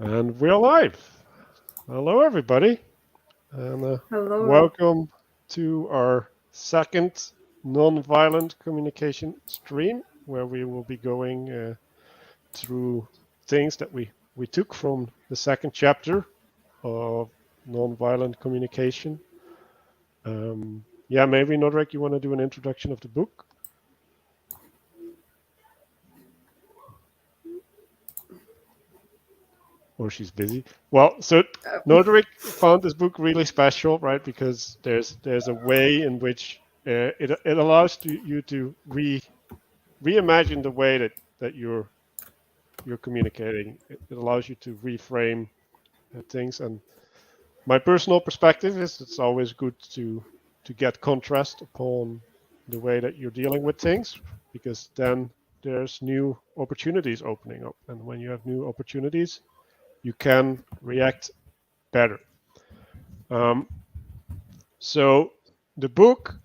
And we're live. Hello, everybody, and Hello. welcome to our second nonviolent communication stream, where we will be going through things that we took from the second chapter of nonviolent communication. Yeah, maybe Nodrek, you want to do an introduction of the book? Or she's busy. Well, so Noderick found this book really special, right? Because there's a way in which it allows you to reimagine the way that you're communicating. It allows you to reframe things. And my personal perspective is it's always good to get contrast upon the way that you're dealing with things, because then there's new opportunities opening up, and when you have new opportunities, you can react better. Um, so the book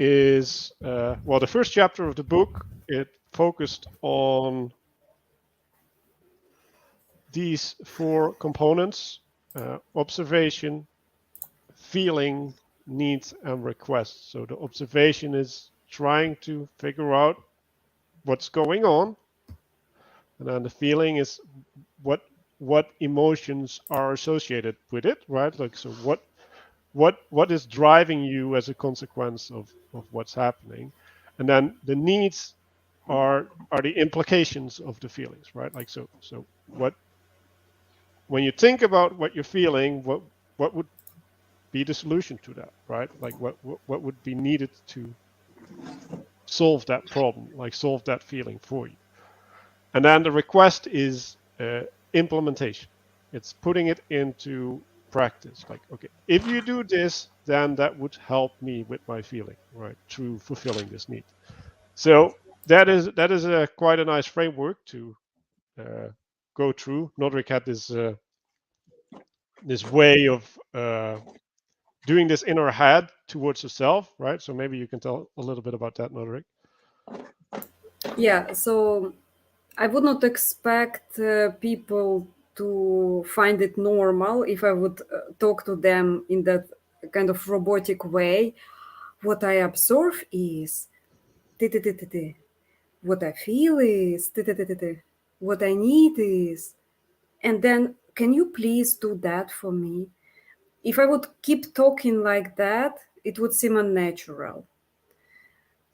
is well, the first chapter of the book, it focused on these four components: observation, feeling, needs, and requests. So the observation is trying to figure out what's going on, and then the feeling is what what emotions are associated with it, right? Like, so what is driving you as a consequence of what's happening, and then the needs are the implications of the feelings, right? Like, so what, when you think about what you're feeling, what would be the solution to that, right? Like, what would be needed to solve that problem, like solve that feeling for you. And then the request is implementation. It's putting it into practice. Like, okay, if you do this, then that would help me with my feeling, right, through fulfilling this need. So that is a quite a nice framework to uh, go through. Nodrick had this way of doing this in her head towards herself, right? So maybe you can tell a little bit about that, Nodrick. Yeah, so I would not expect people to find it normal if I would talk to them in that kind of robotic way. What I observe is "Ti-ti-ti-ti-ti." What I feel is "Ti-ti-ti-ti-ti." What I need is, and then can you please do that for me? If I would keep talking like that, it would seem unnatural.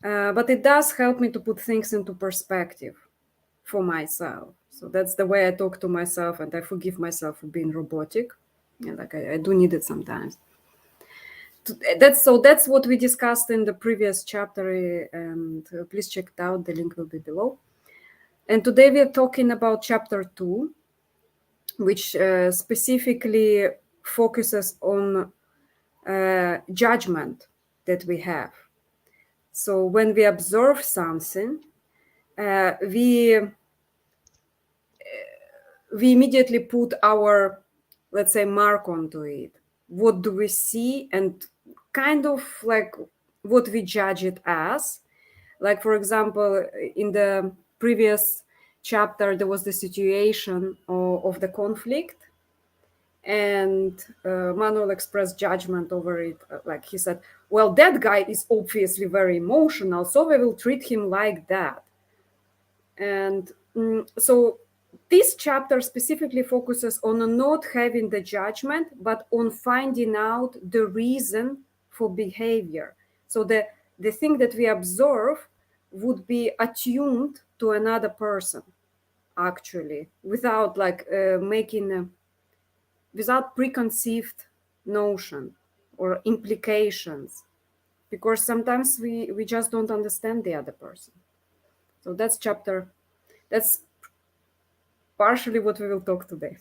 But it does help me to put things into perspective for myself. So that's the way I talk to myself, and I forgive myself for being robotic. And like I do need it sometimes. That's what we discussed in the previous chapter, and please check it out. The link will be below. And today we are talking about chapter 2, which specifically focuses on judgment that we have. So when we observe something, we immediately put our, let's say, mark onto it. What do we see, and kind of like what we judge it as. Like, for example, in the previous chapter, there was the situation of the conflict, and Manuel expressed judgment over it. Like, he said, well, that guy is obviously very emotional, so we will treat him like that. And so this chapter specifically focuses on not having the judgment, but on finding out the reason for behavior. So the thing that we observe would be attuned to another person, actually, without like without preconceived notion or implications, because sometimes we just don't understand the other person. So that's partially what we will talk today.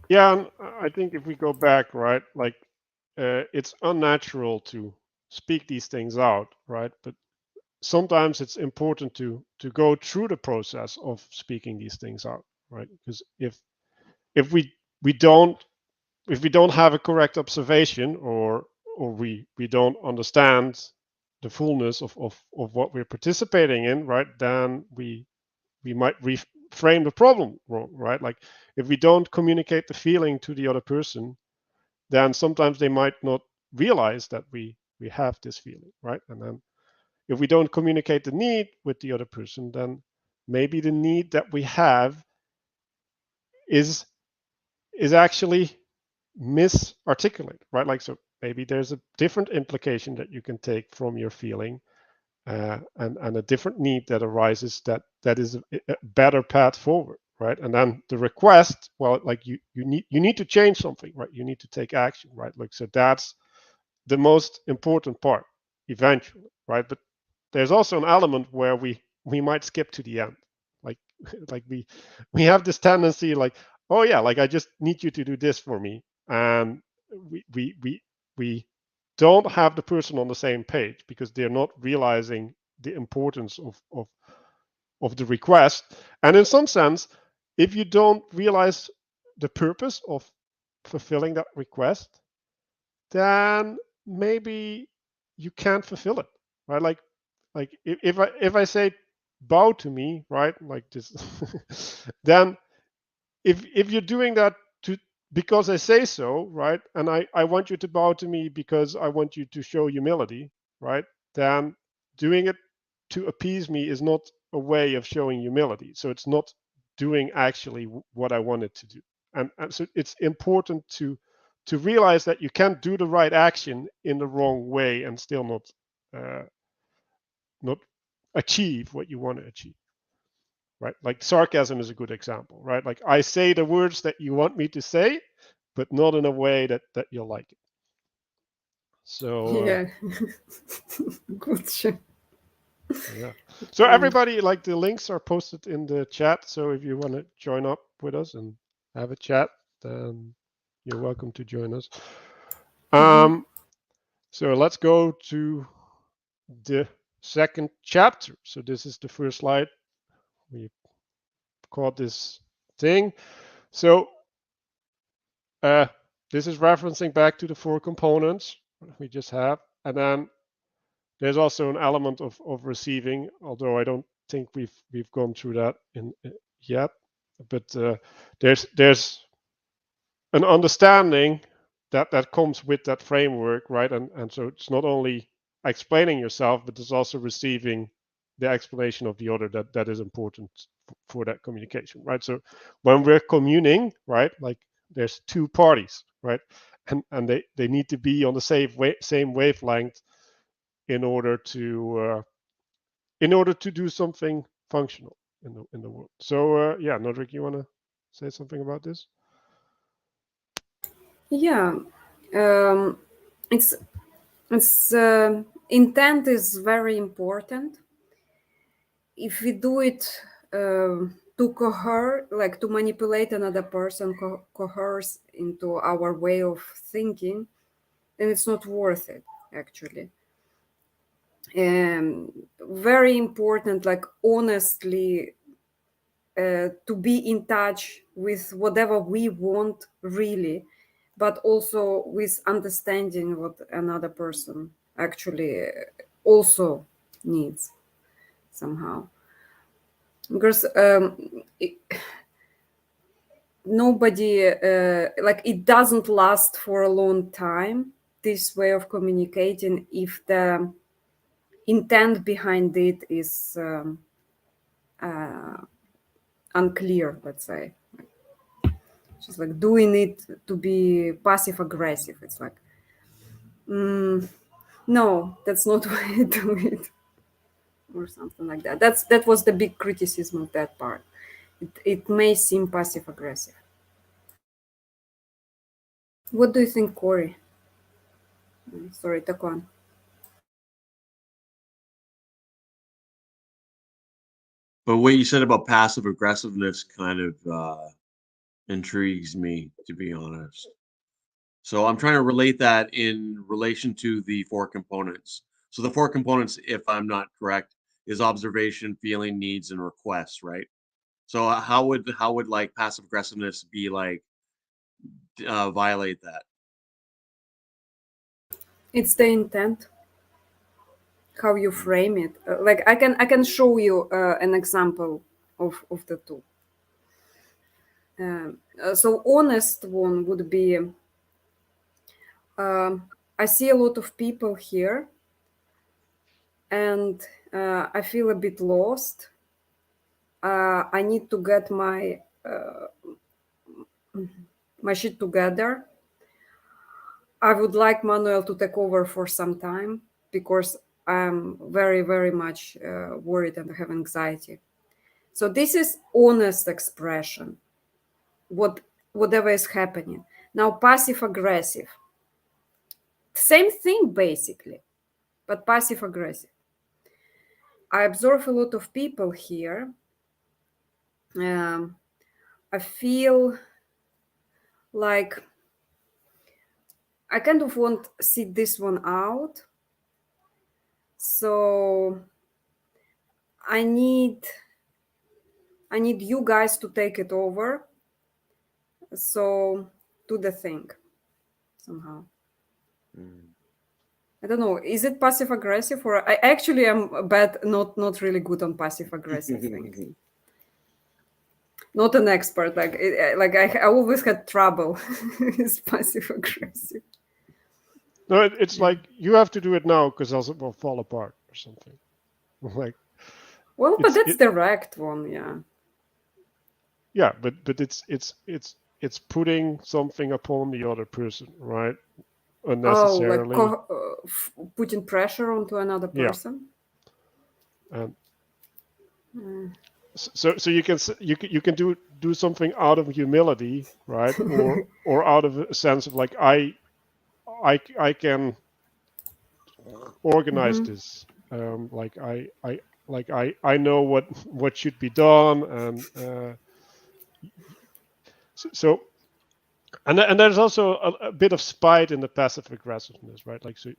Yeah, and I think if we go back, right, like, it's unnatural to speak these things out, right? But sometimes it's important to go through the process of speaking these things out, right? Because if we don't if we don't have a correct observation, or we don't understand the fullness of what we're participating in, right, then we might frame the problem wrong, right? Like if we don't communicate the feeling to the other person, then sometimes they might not realize that we have this feeling, right? And then if we don't communicate the need with the other person, then maybe the need that we have is actually misarticulated, right? Like, so maybe there's a different implication that you can take from your feeling, and a different need that arises that is a better path forward, right? And then the request, well, like you need to change something, right? You need to take action, right? Like, so that's the most important part eventually, right? But there's also an element where we might skip to the end, like like we have this tendency, like, oh yeah, like I just need you to do this for me, and we don't have the person on the same page because they're not realizing the importance of the request. And in some sense, if you don't realize the purpose of fulfilling that request, then maybe you can't fulfill it, right? Like if I say bow to me, right, like this, then if you're doing that to because I say so, right, and I want you to bow to me because I want you to show humility, right, then doing it to appease me is not a way of showing humility. So it's not doing actually what I wanted to do. And so it's important to realize that you can't do the right action in the wrong way and still not achieve what you want to achieve, right? Like sarcasm is a good example, right? Like I say the words that you want me to say, but not in a way that you'll like it. So Yeah. Good shit. yeah. So everybody, like the links are posted in the chat. So if you want to join up with us and have a chat, then you're welcome to join us. So let's go to the second chapter. So this is the first slide. We caught this thing. So this is referencing back to the 4 components we just have. And then there's also an element of receiving, although I don't think we've gone through that yet. But there's an understanding that comes with that framework, right? And so it's not only explaining yourself, but it's also receiving the explanation of the other that is important for that communication, right? So when we're communing, right, like there's 2 parties, right, and they need to be on the same wavelength in order to do something functional in the world. So yeah, Nodrik, you want to say something about this? Yeah. Um, it's intent is very important. If we do it to like to manipulate another person, coerce into our way of thinking, then it's not worth it, actually. Very important, like honestly, to be in touch with whatever we want, really, but also with understanding what another person actually also needs somehow. Because nobody, like, it doesn't last for a long time, this way of communicating, if the intent behind it is unclear, let's say. Just like doing it to be passive aggressive. It's like, no, that's not why I do it, or something like that. That was the big criticism of that part. It may seem passive aggressive. What do you think, Corey? Sorry, Taquan. But what you said about passive aggressiveness kind of intrigues me, to be honest. So I'm trying to relate that in relation to the 4 components. So the 4 components, if I'm not correct, is observation, feeling, needs, and requests, right? So how would like passive aggressiveness be like violate that? It's the intent, how you frame it. Like I can show you an example of the two. So honest one would be, I see a lot of people here, and I feel a bit lost. I need to get my shit together. I would like Manuel to take over for some time because I'm very, very much worried and have anxiety. So this is honest expression, whatever is happening. Now, passive aggressive, same thing basically, but passive aggressive. I observe a lot of people here. I feel like I kind of want to sit this one out. So I need you guys to take it over. So do the thing somehow. I don't know. Is it passive aggressive, or I actually am bad, not really good on passive aggressive things. Not an expert. I always had trouble with passive aggressive. No, it's like you have to do it now because else it will fall apart or something. Like, well, but that's direct one, yeah. Yeah, but it's putting something upon the other person, right? Unnecessarily. Oh, like putting pressure onto another person. Yeah. So you can do something out of humility, right? or out of a sense of like I can organize this. Like I know what should be done, and so and there's also a bit of spite in the passive aggressiveness, right? Like so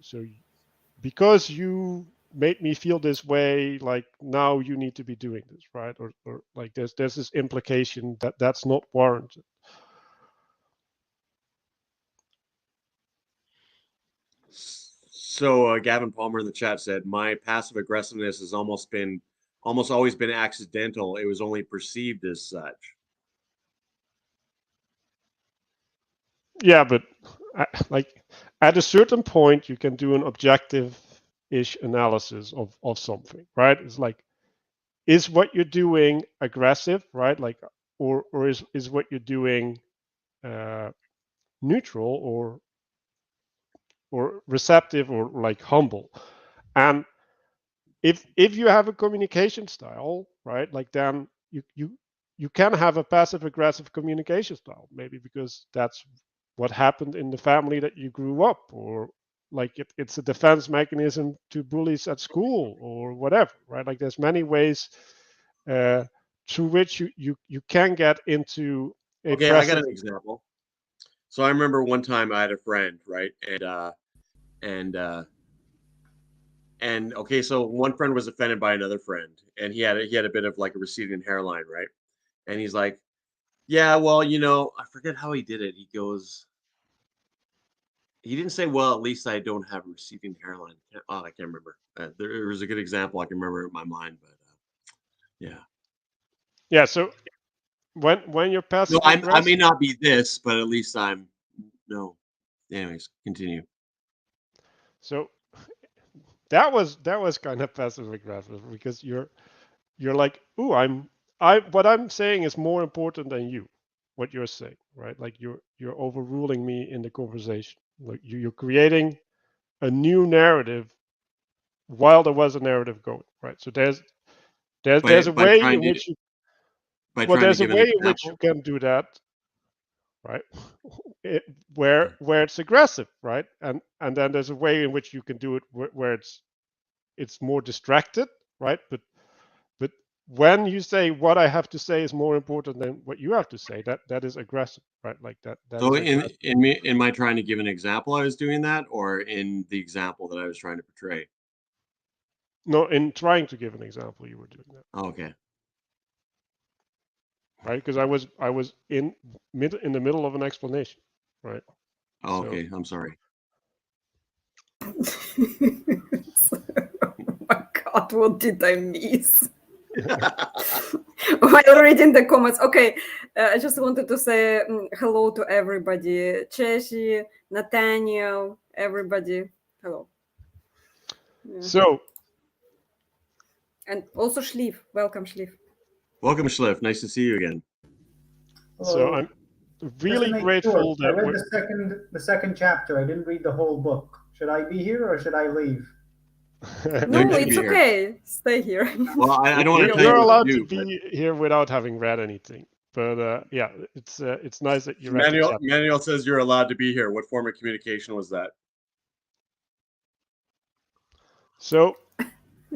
because you made me feel this way, like now you need to be doing this, right? Or like there's this implication that that's not warranted. So Gavin Palmer in the chat said, my passive aggressiveness has almost always been accidental. It was only perceived as such. Yeah, but like at a certain point, you can do an objective-ish analysis of something, right? It's like, is what you're doing aggressive, right? Like, or is what you're doing neutral or receptive or like humble? And if you have a communication style, right, like then you can have a passive aggressive communication style, maybe because that's what happened in the family that you grew up, or like it's a defense mechanism to bullies at school or whatever, right? Like there's many ways through which you can get into a Okay, passive. I got an example. So I remember one time I had a friend, right? And okay, so one friend was offended by another friend, and he had a bit of like a receding hairline, right? And he's like, yeah, well, I forget how he did it. He didn't say, well, at least I don't have a receding hairline. I can't remember. There was a good example I can remember in my mind, but yeah. Yeah, so when you're passive No, I aggressive, may not be this, but at least I'm no. Anyways, continue. so that was kind of passive aggressive because you're like, ooh, what I'm saying is more important than you, what you're saying, right? Like you're overruling me in the conversation. Like you're creating a new narrative while there was a narrative going, right? So there's a By way trying in to which you by well trying to there's a give an way in which you example. can do that, right? Where it's aggressive, right? And then there's a way in which you can do it where it's more distracted, right? But when you say what I have to say is more important than what you have to say, that is aggressive, right? Like that So is aggressive. in my trying to give an example, I was doing that, or in the example that I was trying to portray. No, in trying to give an example, you were doing that. Oh, okay. Right? Because I was in the middle of an explanation, right? Oh, So, okay. I'm sorry. Oh my God, what did I miss? While reading the comments, okay, I just wanted to say hello to everybody. Cheshi, Nathaniel, everybody, hello. Yeah. So, And also Shliv, welcome Shliv. Welcome, Schliff. Nice to see you again. so Hello. I'm Just to really make grateful sure, I that read the second chapter. I didn't read the whole book. Should I be here or should I leave? No, you No, should it's be here. okay. Stay here. Well, I don't want to you're, tell you you're what to allowed to do, but be here without having read anything. But yeah, it's nice that you read the Manuel, chapter. Manuel says you're allowed to be here. What form of communication was that? So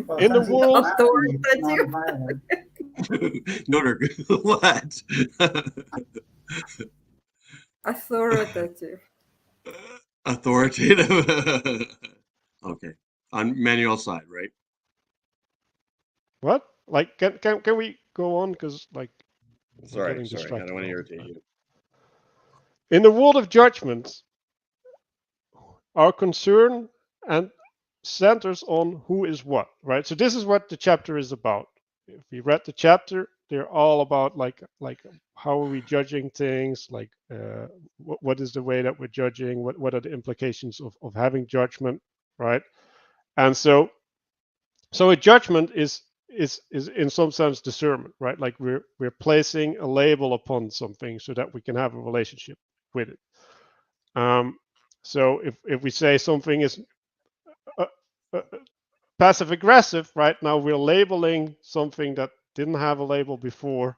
Well, in the since he's world, asking, it's Authoritative. nonviolent. No, what? Authoritative. Authoritative. Okay, on Manuel's side, right? what? Like, can we go on? Because like, I'm Sorry, getting I distracted don't want to all the irritate time. you. In the world of judgment, our concern and centers on who is what, right? So this is what the chapter is about. If we read the chapter, they're all about like how are we judging things, like what is the way that we're judging, what are the implications of having judgment, right? And so a judgment is in some sense discernment, right? Like we're placing a label upon something so that we can have a relationship with it. So if we say something is uh, uh, passive aggressive, right, now we're labeling something that didn't have a label before,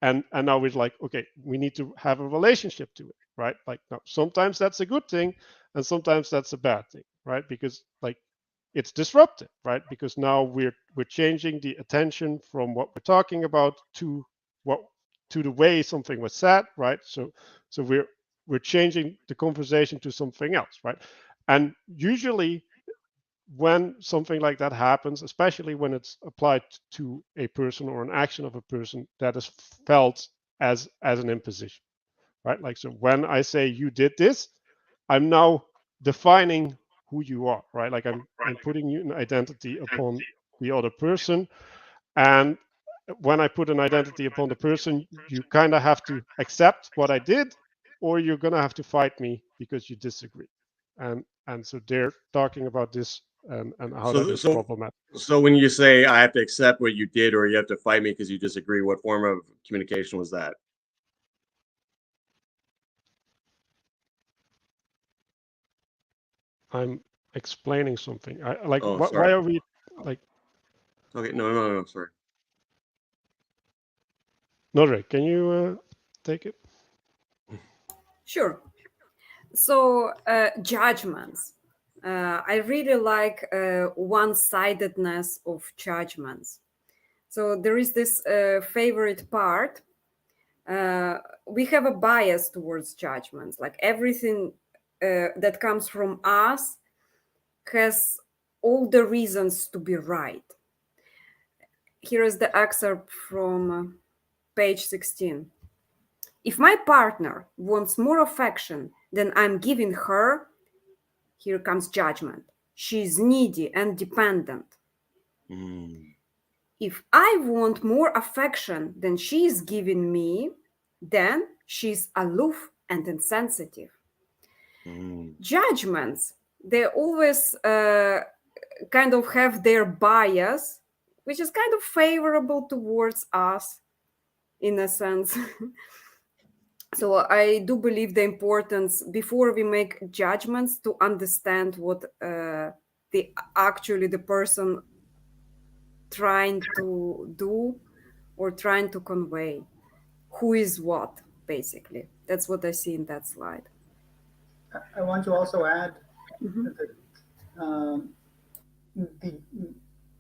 and now we're like, okay, we need to have a relationship to it, right? Like, now sometimes that's a good thing and sometimes that's a bad thing, right? Because like it's disruptive, right? Because now we're changing the attention from what we're talking about to what to the way something was said, right? So we're changing the conversation to something else, right? And usually when something like that happens, especially when it's applied to a person or an action of a person, that is felt as an imposition, right? Like, so when I say you did this, I'm now defining who you are, right? Like I'm putting an identity upon the other person, and when I put an identity upon the person, you kind of have to accept what I did, or you're gonna have to fight me because you disagree. And so they're talking about this and how that So, is so, problematic. so when you say I have to accept what you did, or you have to fight me because you disagree, what form of communication was that? I'm explaining something. I like Oh, why sorry. are we like Okay, no, sorry. Nodrick, can you take it? Sure. So, judgments. I really like one-sidedness of judgments. So there is this favorite part. We have a bias towards judgments. Like everything that comes from us has all the reasons to be right. Here is the excerpt from page 16. If my partner wants more affection than I'm giving her, here comes judgment. She is needy and dependent. Mm, If I want more affection than she is giving me, then she's aloof and insensitive. mm, Judgments, they always kind of have their bias, which is kind of favorable towards us in a sense. So I do believe the importance before we make judgments to understand what the person trying to do or trying to convey, who is what, basically. That's what I see in that slide. I want to also add Mhm. that the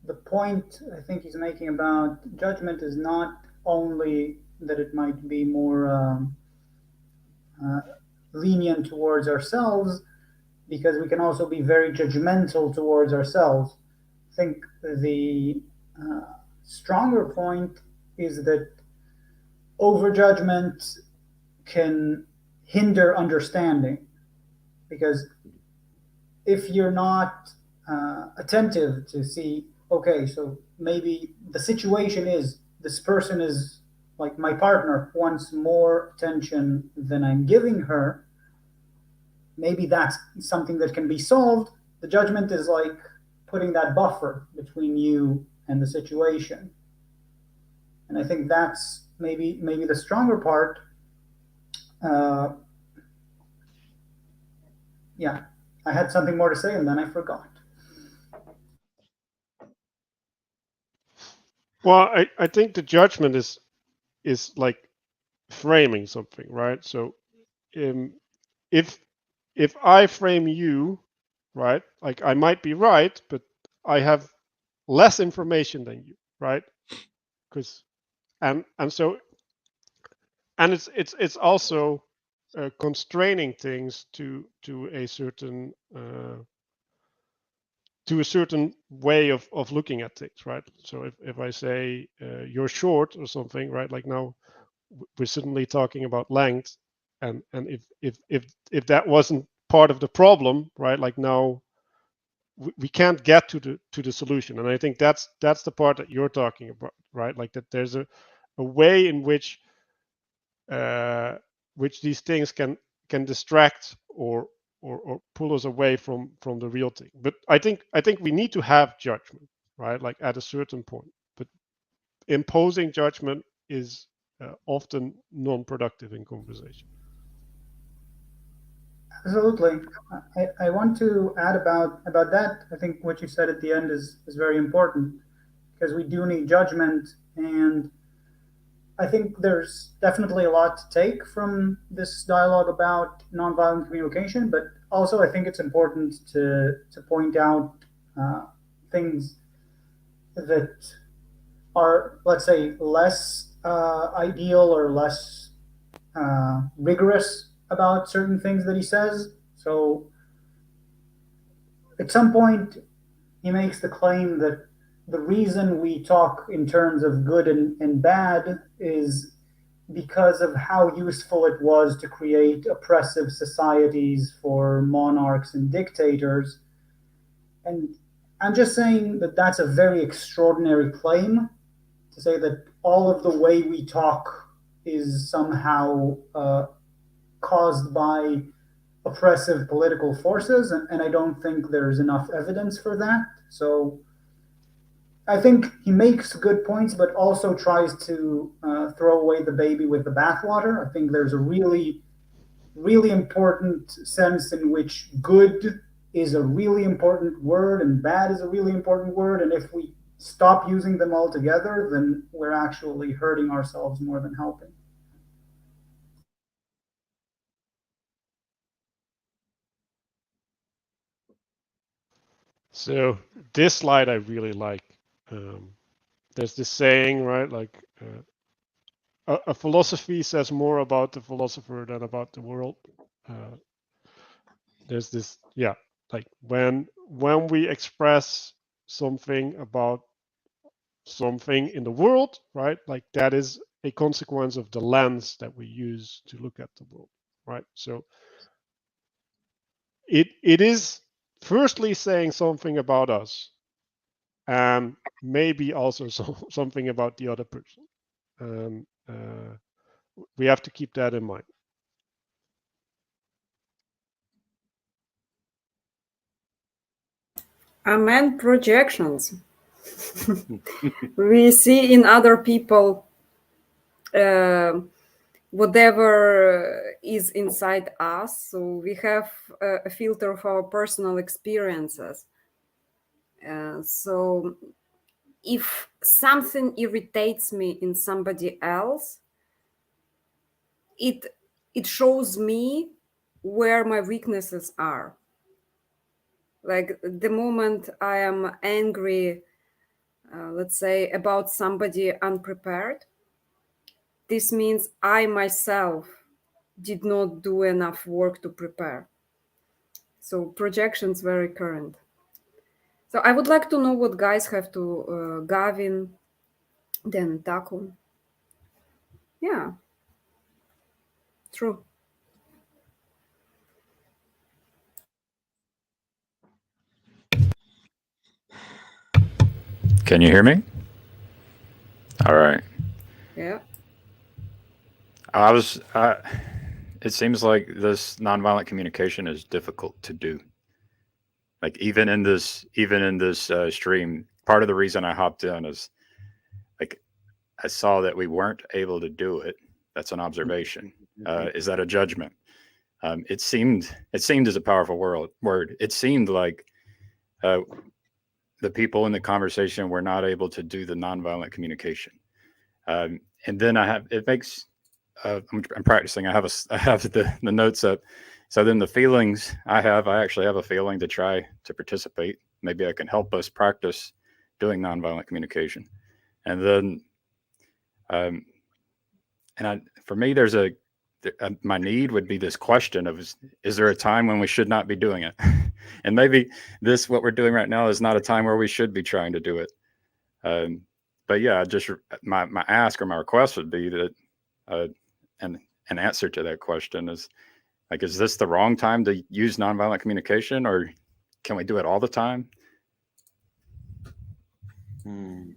the point I think he's making about judgment is not only that it might be more uh, lenient towards ourselves, because we can also be very judgmental towards ourselves. I think the stronger point is that overjudgment can hinder understanding, because if you're not attentive to see, okay, so maybe the situation is this person is like my partner wants more attention than I'm giving her, maybe that's something that can be solved. The judgment is like putting that buffer between you and the situation. And I think that's maybe the stronger part. Yeah, I had something more to say and then I forgot. Well, I think the judgment is like framing something, right? So if I frame you, right, like I might be right, but I have less information than you, right? Because and so and it's also constraining things to a certain way of looking at things, right? So if I say you're short or something, right? Like now we're suddenly talking about length, and if that wasn't part of the problem, right? Like now we can't get to the solution, and I think that's the part that you're talking about, right? Like that there's a way in which these things can distract or pull us away from the real thing. But I think we need to have judgment, right? Like at a certain point. But imposing judgment is often non-productive in conversation. Absolutely. I want to add about that. I think what you said at the end is very important because we do need judgment, and I think there's definitely a lot to take from this dialogue about nonviolent communication, but also I think it's important to point out things that are, let's say, less ideal or less rigorous about certain things that he says. So at some point, he makes the claim that the reason we talk in terms of good and bad is because of how useful it was to create oppressive societies for monarchs and dictators. And I'm just saying that that's a very extraordinary claim to say that all of the way we talk is somehow caused by oppressive political forces, and I don't think there's enough evidence for that. So I think he makes good points, but also tries to throw away the baby with the bathwater. I think there's a really, really important sense in which good is a really important word and bad is a really important word. And if we stop using them altogether, then we're actually hurting ourselves more than helping. So this slide I really like. There's this saying, right? Like a philosophy says more about the philosopher than about the world. There's this, yeah, like when we express something about something in the world, right? Like that is a consequence of the lens that we use to look at the world, right? So it is firstly saying something about us, and maybe also something about the other person. We have to keep that in mind. Amen. Projections. We see in other people whatever is inside us. So we have a filter of our personal experiences. So if something irritates me in somebody else, it shows me where my weaknesses are. Like the moment I am angry, let's say, about somebody unprepared, this means I myself did not do enough work to prepare. So projections very current. So I would like to know what guys have to Gavin, then Taku. Yeah, true. Can you hear me? All right. Yeah. It seems like this nonviolent communication is difficult to do. Like even in this stream, part of the reason I hopped in is like I saw that we weren't able to do it. That's an observation. Is that a judgment? It seemed as a powerful word. It seemed like the people in the conversation were not able to do the nonviolent communication. And then it makes I'm practicing. I have the notes up. So then the feelings I actually have a feeling to try to participate. Maybe I can help us practice doing nonviolent communication. And then, for me, there's my need would be this question of, is there a time when we should not be doing it? And maybe what we're doing right now is not a time where we should be trying to do it. But yeah, just my ask or my request would be that, an answer to that question is like, is this the wrong time to use nonviolent communication, or can we do it all the time? Can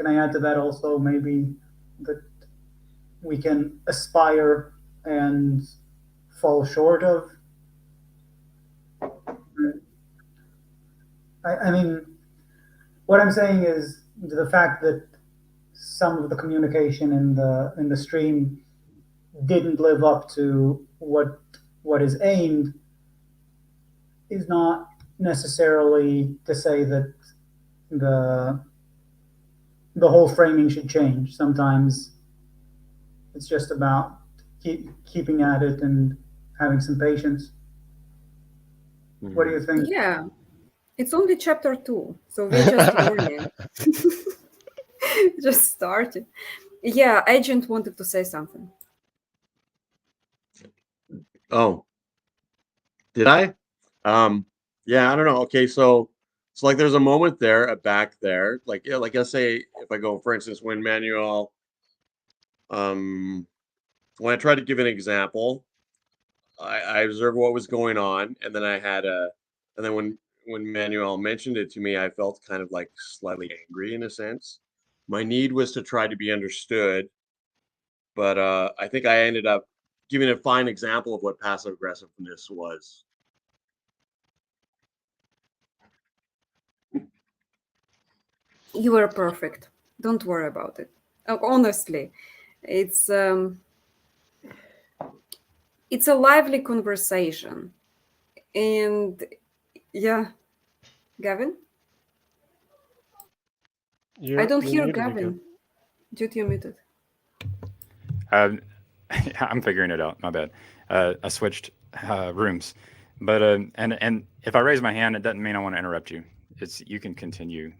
I add to that also, maybe that we can aspire and fall short of? I mean, what I'm saying is the fact that some of the communication in the stream didn't live up to what is aimed is not necessarily to say that the whole framing should change. Sometimes it's just about keeping at it and having some patience. What do you think? Yeah. It's only chapter 2, so we just learning. Just started. Yeah, Agent wanted to say something. Oh, did I? Yeah, I don't know. Okay, so like there's a moment there, back there, like let's say if I go, for instance, when Manuel, when I tried to give an example, I observed what was going on, and then and then when Manuel mentioned it to me, I felt kind of like slightly angry in a sense. My need was to try to be understood, but I think I ended up giving a fine example of what passive aggressiveness was. You were perfect. Don't worry about it. Honestly, it's a lively conversation. And yeah, Gavin? I don't hear Gavin. Dude, you're muted. I'm figuring it out. My bad. I switched rooms, but and if I raise my hand, it doesn't mean I want to interrupt you. You can continue.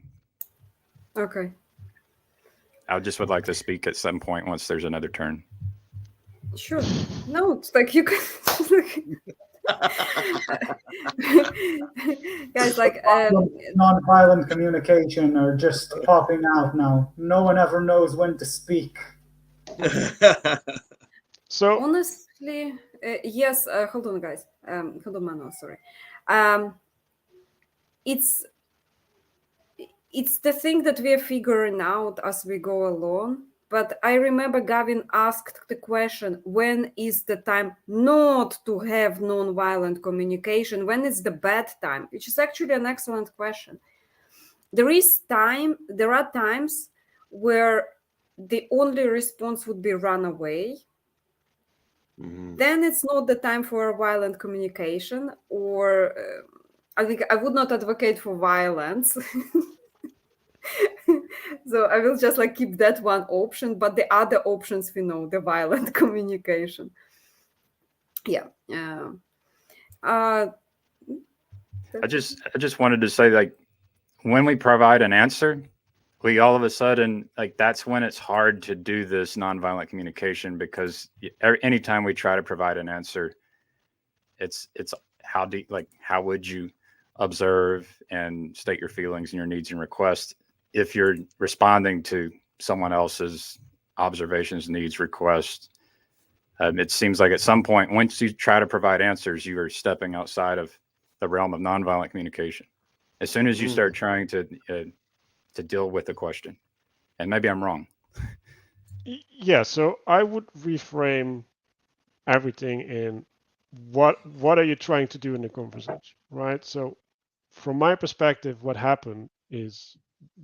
Okay. I just would like to speak at some point once there's another turn. Sure. No, it's like you can. Guys, like nonviolent communication are just popping out now. No one ever knows when to speak. So honestly, yes. Hold on, guys. Hold on, Manuel. Sorry. It's the thing that we are figuring out as we go along. But I remember Gavin asked the question, when is the time not to have non-violent communication? When is the bad time? Which is actually an excellent question. There are times where the only response would be run away. Mm-hmm. Then it's not the time for violent communication, or I think I would not advocate for violence. So I will just like keep that one option, but the other options we know, the violent communication. Yeah. I just wanted to say, like, when we provide an answer, we all of a sudden, like, that's when it's hard to do this nonviolent communication, because anytime we try to provide an answer, it's how would you observe and state your feelings and your needs and requests if you're responding to someone else's observations, needs, requests. It seems like at some point, once you try to provide answers, you are stepping outside of the realm of nonviolent communication. As soon as you start trying to deal with the question, and maybe I'm wrong. Yeah, so I would reframe everything in what are you trying to do in the conversation, right? So from my perspective, what happened is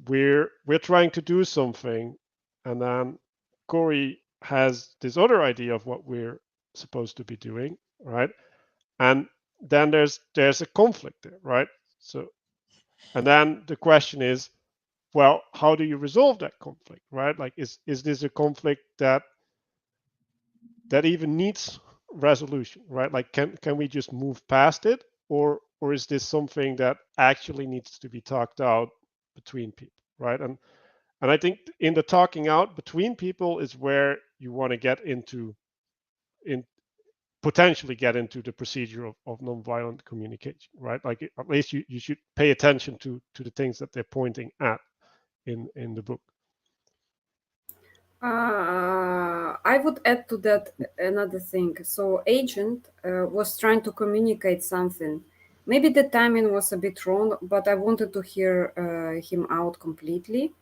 we're trying to do something, and then Corey has this other idea of what we're supposed to be doing, right? And then there's a conflict there, right? So and then the question is, well, how do you resolve that conflict, right? Like is this a conflict that even needs resolution, right? Like can we just move past it, or is this something that actually needs to be talked out between people, right? And I think in the talking out between people is where you want to get into in potentially get into the procedure of nonviolent communication, right? Like at least you should pay attention to the things that they're pointing at in the book. I would add to that another thing. So, agent was trying to communicate something. Maybe the timing was a bit wrong, but I wanted to hear him out completely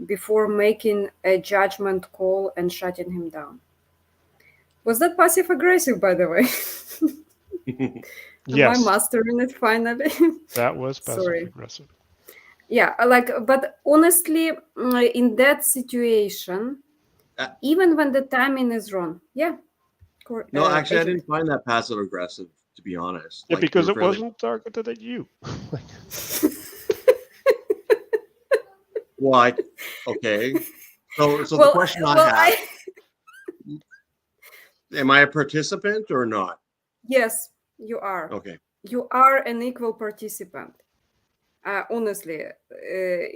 before making a judgment call and shutting him down. Was that passive aggressive, by the way? Am I Yes, mastering it finally? that was passive Sorry. aggressive. Yeah, but honestly, in that situation, even when the timing is wrong, yeah. No, actually, I Agent. didn't find that passive aggressive, to be honest. Yeah, Like because you're it fairly wasn't targeted at you. well. Okay. So the Well, question I well, have: am I a participant or not? yes, you are. Okay. You are an equal participant. Honestly,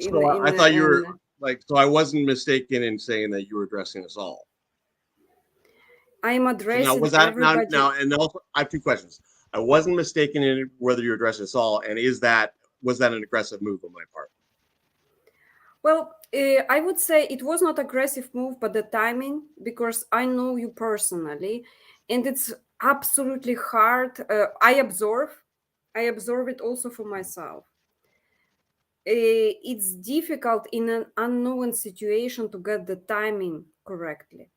So I thought you were like. So I wasn't mistaken in saying that you were addressing us all. I'm So now addressing was that everybody. now? And also, I have two questions. I wasn't mistaken in whether you're addressing us all, and was that an aggressive move on my part? Well, I would say it was not aggressive move, but the timing, because I know you personally, and it's absolutely hard. I observe it also for myself. It's difficult in an unknown situation to get the timing correctly.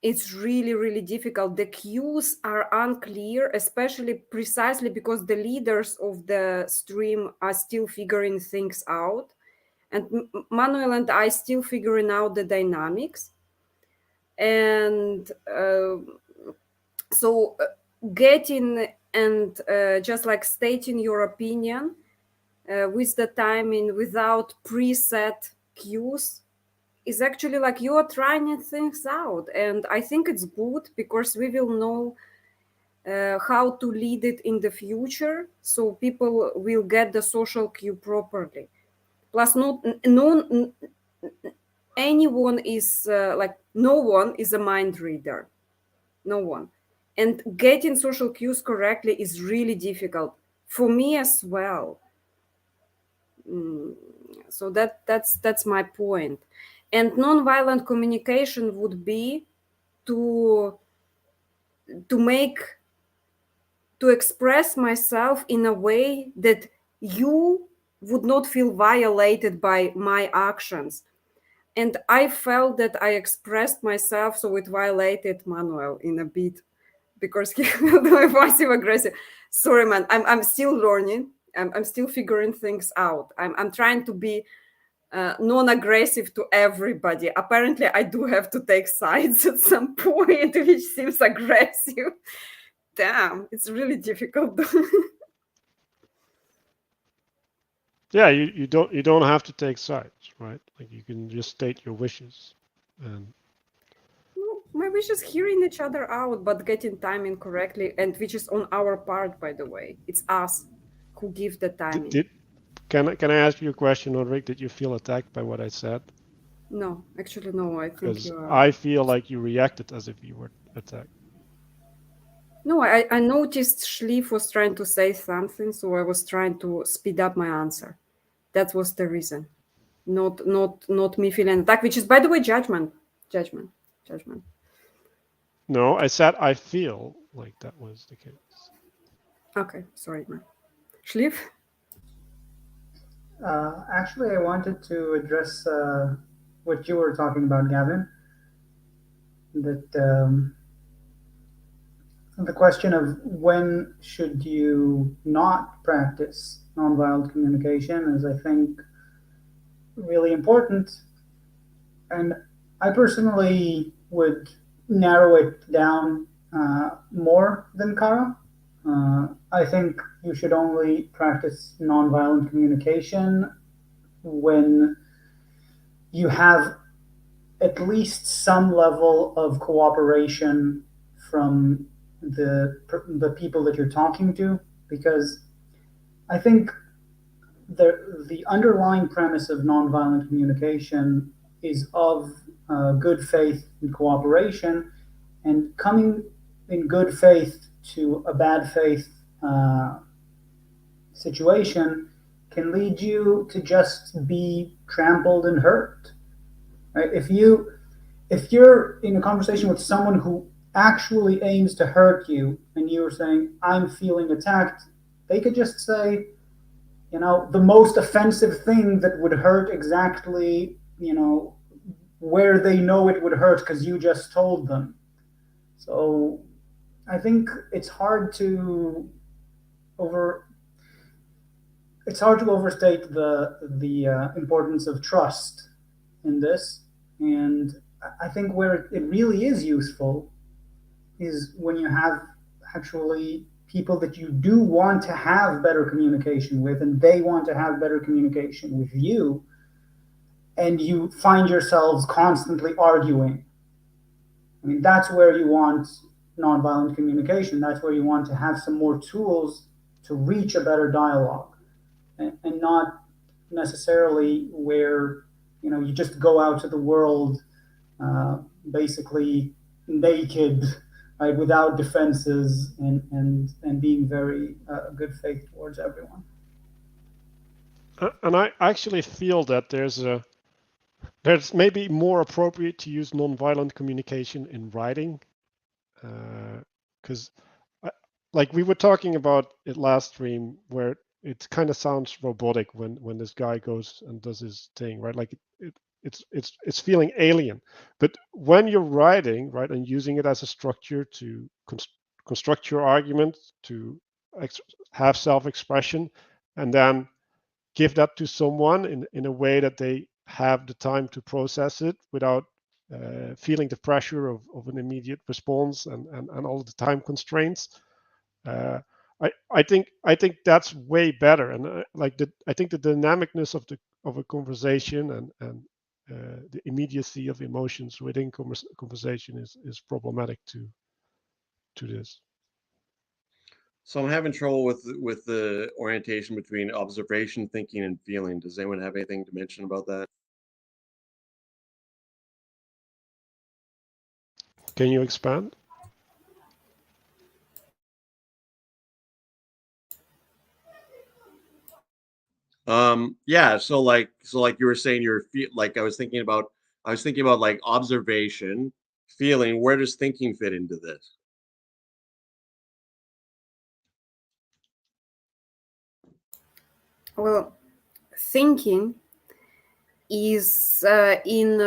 It's really, really difficult. The cues are unclear, especially precisely because the leaders of the stream are still figuring things out. And Manuel and I still figuring out the dynamics. And so getting and just like stating your opinion with the timing without preset cues is actually like you are trying things out, and I think it's good because we will know how to lead it in the future, so people will get the social cue properly. Plus, no anyone is no one is a mind reader, no one, and getting social cues correctly is really difficult for me as well. So that's my point. And nonviolent communication would be to make to express myself in a way that you would not feel violated by my actions. And I felt that I expressed myself, so it violated Manuel in a bit because he was passive aggressive. Sorry, man, I'm still learning. I'm still figuring things out. I'm trying to be non-aggressive to everybody. Apparently, I do have to take sides at some point, which seems aggressive. Damn, it's really difficult. Yeah, you don't have to take sides, right? Like you can just state your wishes, and Maybe just hearing each other out, but getting timing correctly, and which is on our part, by the way. It's us who give the timing. Can I ask you a question, Ulrich? Did you feel attacked by what I said? No, actually, no. I think Because you are. I feel like you reacted as if you were attacked. No, I noticed Schlief was trying to say something, so I was trying to speed up my answer. That was the reason. Not me feeling attacked, which is, by the way, judgment. Judgment. No, I said I feel like that was the case. Okay, sorry, man. Schlief? Actually, I wanted to address what you were talking about, Gavin. That the question of when should you not practice nonviolent communication is, I think, really important. And I personally would narrow it down more than Kara. I think you should only practice nonviolent communication when you have at least some level of cooperation from the people that you're talking to, because I think the underlying premise of nonviolent communication is of good faith and cooperation, and coming in good faith to a bad faith situation can lead you to just be trampled and hurt. Right? If you're in a conversation with someone who actually aims to hurt you, and you're saying, "I'm feeling attacked," they could just say, the most offensive thing that would hurt exactly, where they know it would hurt because you just told them. So I think it's hard to overstate the importance of trust in this. And I think where it really is useful is when you have actually people that you do want to have better communication with, and they want to have better communication with you, and you find yourselves constantly arguing. I mean, that's where you want nonviolent communication. That's where you want to have some more tools to reach a better dialogue, and not necessarily where you just go out to the world basically naked, right, without defenses, and being very good faith towards everyone. And I actually feel that there's maybe more appropriate to use nonviolent communication in writing, because like we were talking about it last stream, where it kind of sounds robotic when this guy goes and does his thing, right? Like it's feeling alien. But when you're writing, right, and using it as a structure to construct your argument, to have self-expression, and then give that to someone in a way that they have the time to process it without feeling the pressure of an immediate response and all the time constraints. I think that's way better, and I think the dynamicness of a conversation and the immediacy of emotions within conversation is problematic to this. So I'm having trouble with the orientation between observation, thinking, and feeling. Does anyone have anything to mention about that? Can you expand? Yeah. So like you were saying, I was thinking about like observation, feeling. Where does thinking fit into this? Well, thinking is in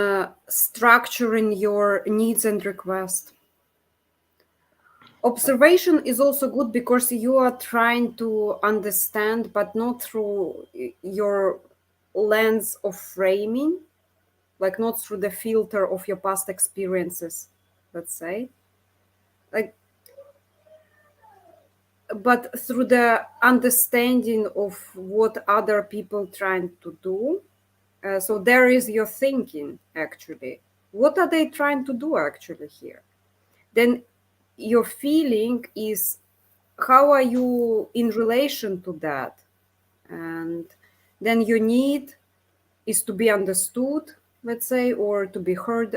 structuring your needs and requests. Observation is also good because you are trying to understand, but not through your lens of framing, like not through the filter of your past experiences, let's say, like, but through the understanding of what other people trying to do. So there is your thinking, actually. What are they trying to do actually here? Then your feeling is, how are you in relation to that? And then your need is to be understood, let's say, or to be heard.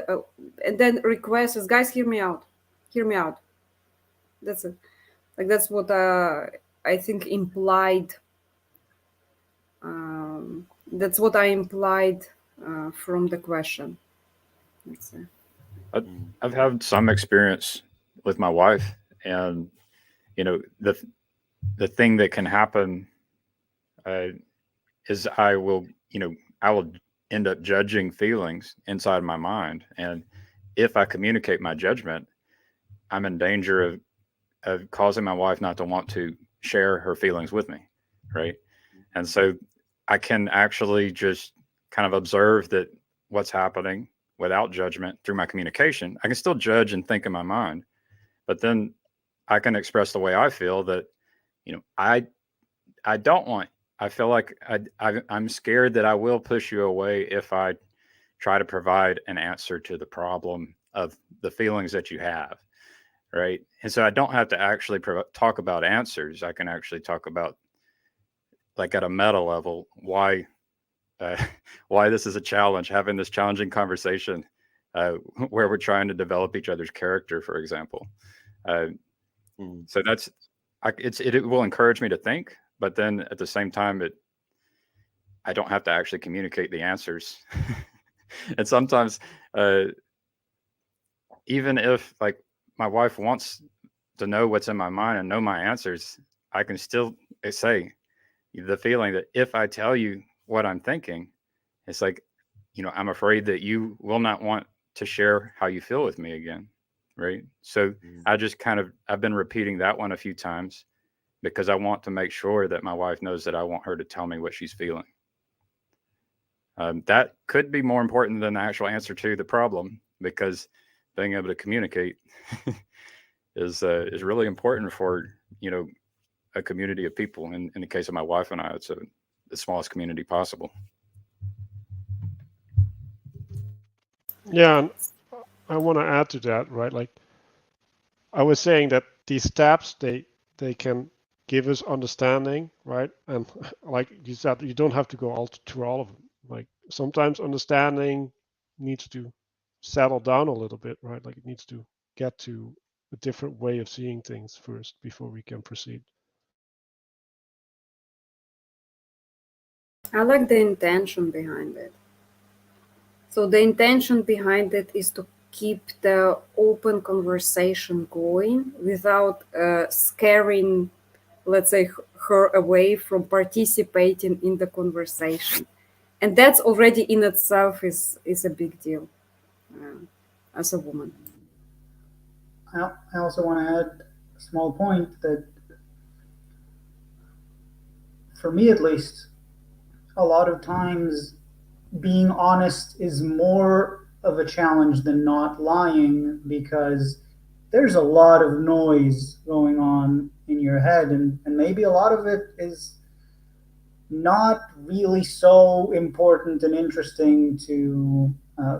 And then request is, guys, hear me out. Hear me out. That's it. Like, that's what I think implied. That's what I implied from the question. Let's say. I've had some experience with my wife, and the thing that can happen is I will end up judging feelings inside my mind. And if I communicate my judgment, I'm in danger of causing my wife not to want to share her feelings with me. Right. And so I can actually just kind of observe that what's happening without judgment through my communication. I can still judge and think in my mind, but then I can express the way I feel that, I don't want, I feel like I'm scared that I will push you away if I try to provide an answer to the problem of the feelings that you have. Right. And so I don't have to actually talk about answers. I can actually talk about, like, at a meta level, why uh, why this is a challenge, having this challenging conversation where we're trying to develop each other's character, for example. Uh, so that's, it will encourage me to think, but then at the same time, I don't have to actually communicate the answers. And sometimes, even if, like, my wife wants to know what's in my mind and know my answers, I can still say the feeling that if I tell you what I'm thinking, it's like, I'm afraid that you will not want to share how you feel with me again. Right. So I've been repeating that one a few times because I want to make sure that my wife knows that I want her to tell me what she's feeling. That could be more important than the actual answer to the problem, because being able to communicate is really important for, a community of people. In the case of my wife and I, it's the smallest community possible. Yeah, and I want to add to that, right? Like I was saying that these steps, they can give us understanding, right? And like you said, you don't have to go through all of them. Like sometimes understanding needs to settle down a little bit, right? Like it needs to get to a different way of seeing things first before we can proceed. I like the intention behind it. So the intention behind it is to keep the open conversation going without scaring, let's say, her away from participating in the conversation. And that's already in itself is a big deal as a woman. I also want to add a small point that, for me at least, a lot of times being honest is more of a challenge than not lying, because there's a lot of noise going on in your head, and maybe a lot of it is not really so important and interesting to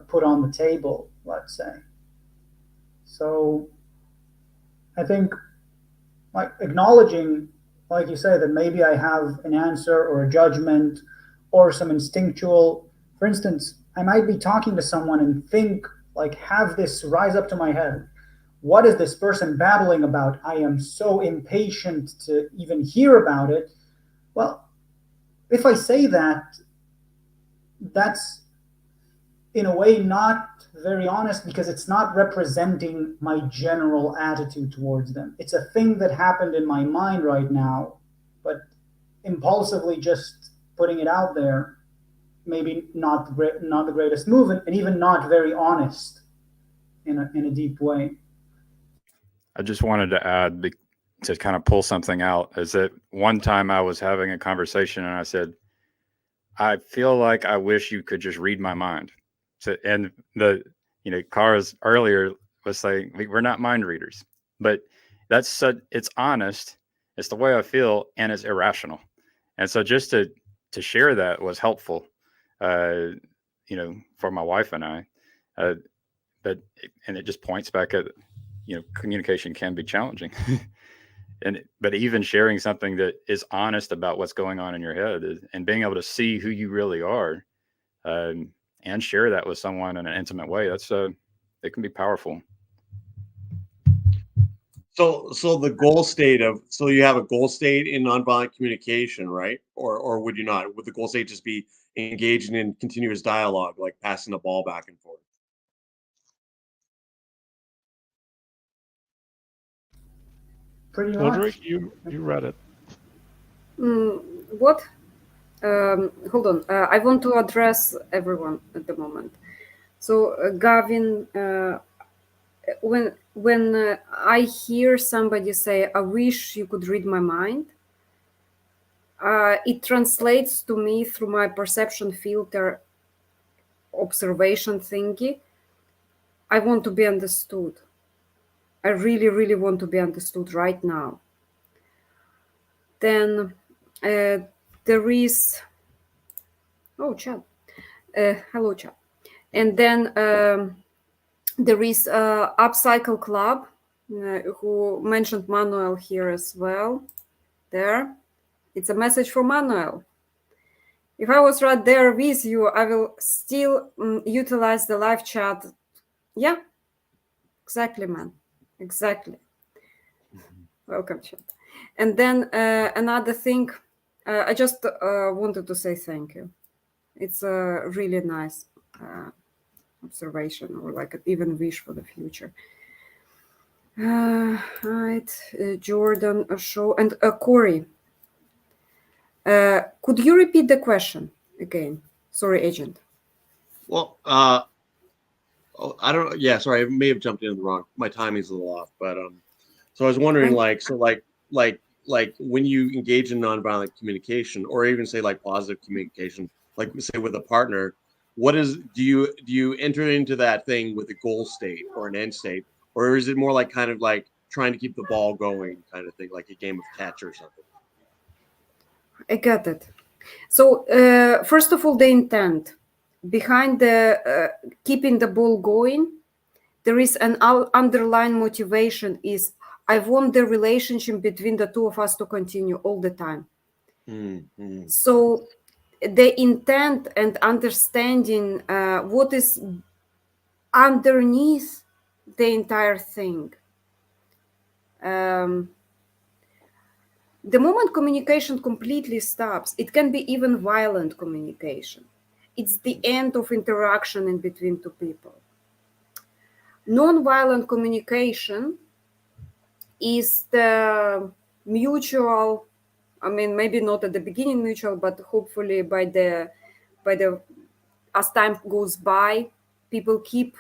put on the table, let's say. So I think, like, acknowledging, like you say, that maybe I have an answer or a judgment or some instinctual, for instance, I might be talking to someone and think, like, have this rise up to my head. What is this person babbling about? I am so impatient to even hear about it. Well, if I say that, that's in a way not very honest, because it's not representing my general attitude towards them. It's a thing that happened in my mind right now, but impulsively just putting it out there, maybe not the greatest move, and even not very honest in a deep way. I just wanted to add, to kind of pull something out, is that one time I was having a conversation and I said, I feel like I wish you could just read my mind. So, and Kara's earlier was saying we're not mind readers, but it's honest. It's the way I feel, and it's irrational. And so just to share that was helpful, for my wife and I. But it just points back at, communication can be challenging. But even sharing something that is honest about what's going on in your head and being able to see who you really are, and share that with someone in an intimate way, it can be powerful. So the goal state so you have a goal state in nonviolent communication, right? Or would you not? Would the goal state just be engaging in continuous dialogue, like passing the ball back and forth? Pretty Roderick, much. you read it. What? hold on. I want to address everyone at the moment. So, Gavin, when I hear somebody say, "I wish you could read my mind," it translates to me through my perception filter observation thingy. I want to be understood. I really, really want to be understood right now. Then there is, oh, chat. Hello, chat. And then there is Upcycle Club, who mentioned Manuel here as well. There, it's a message for Manuel. If I was right there with you, I will still utilize the live chat. Yeah, exactly, man. Exactly. Welcome, chat. And then another thing, I just wanted to say thank you. It's a really nice observation, or like even wish for the future. Right, Jordan, show, and Corey. Could you repeat the question again? Sorry, agent. Well, I don't. Yeah, sorry, I may have jumped in the wrong. My timing's a little off, but so I was wondering, like when you engage in nonviolent communication, or even say like positive communication, like say with a partner, what is do you enter into that thing with a goal state or an end state, or is it more like kind of like trying to keep the ball going, kind of thing, like a game of catch or something? I got it. So first of all, the intent behind the keeping the ball going, there is an underlying motivation is I want the relationship between the two of us to continue all the time. Mm-hmm. So the intent and understanding what is underneath the entire thing. The moment communication completely stops, it can be even violent communication. It's the end of interaction in between two people. Non-violent communication is the mutual, I mean, maybe not at the beginning mutual, but hopefully by the as time goes by, people keep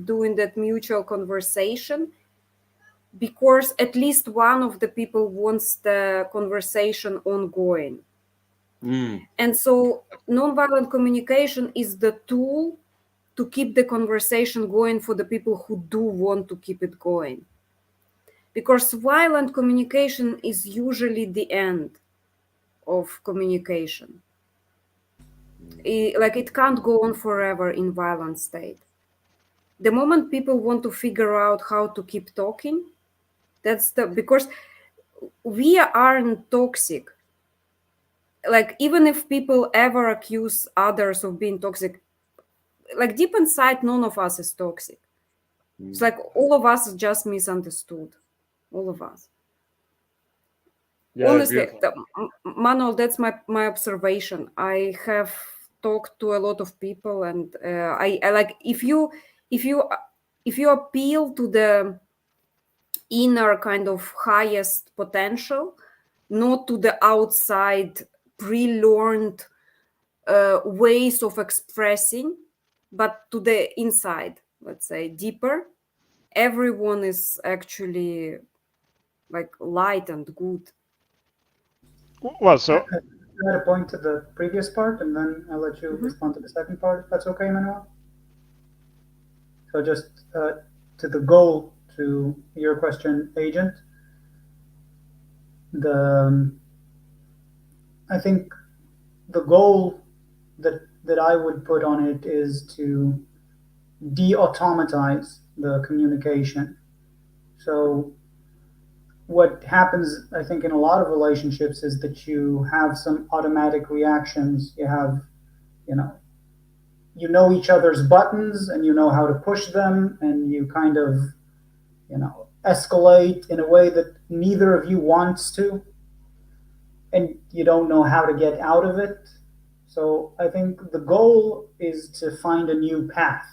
doing that mutual conversation, because at least one of the people wants the conversation ongoing. And so nonviolent communication is the tool to keep the conversation going for the people who do want to keep it going. Because violent communication is usually the end of communication. It can't go on forever in violent state. The moment people want to figure out how to keep talking, because we aren't toxic. Like, even if people ever accuse others of being toxic, like deep inside, none of us is toxic. It's like all of us just misunderstood. All of us. Yeah, Honestly, Manuel, that's my observation. I have talked to a lot of people, and I like if you appeal to the inner kind of highest potential, not to the outside pre-learned ways of expressing, but to the inside, let's say deeper, everyone is actually like light and good. Well, so add a point to the previous part, and then I'll let you respond to the second part, if that's okay, Manuel. So just to the goal, to your question, agent, I think the goal that I would put on it is to de-automatize the communication. So what happens, I think, in a lot of relationships is that you have some automatic reactions. You have, you know each other's buttons, and you know how to push them, and you kind of, escalate in a way that neither of you wants to, and you don't know how to get out of it. So I think the goal is to find a new path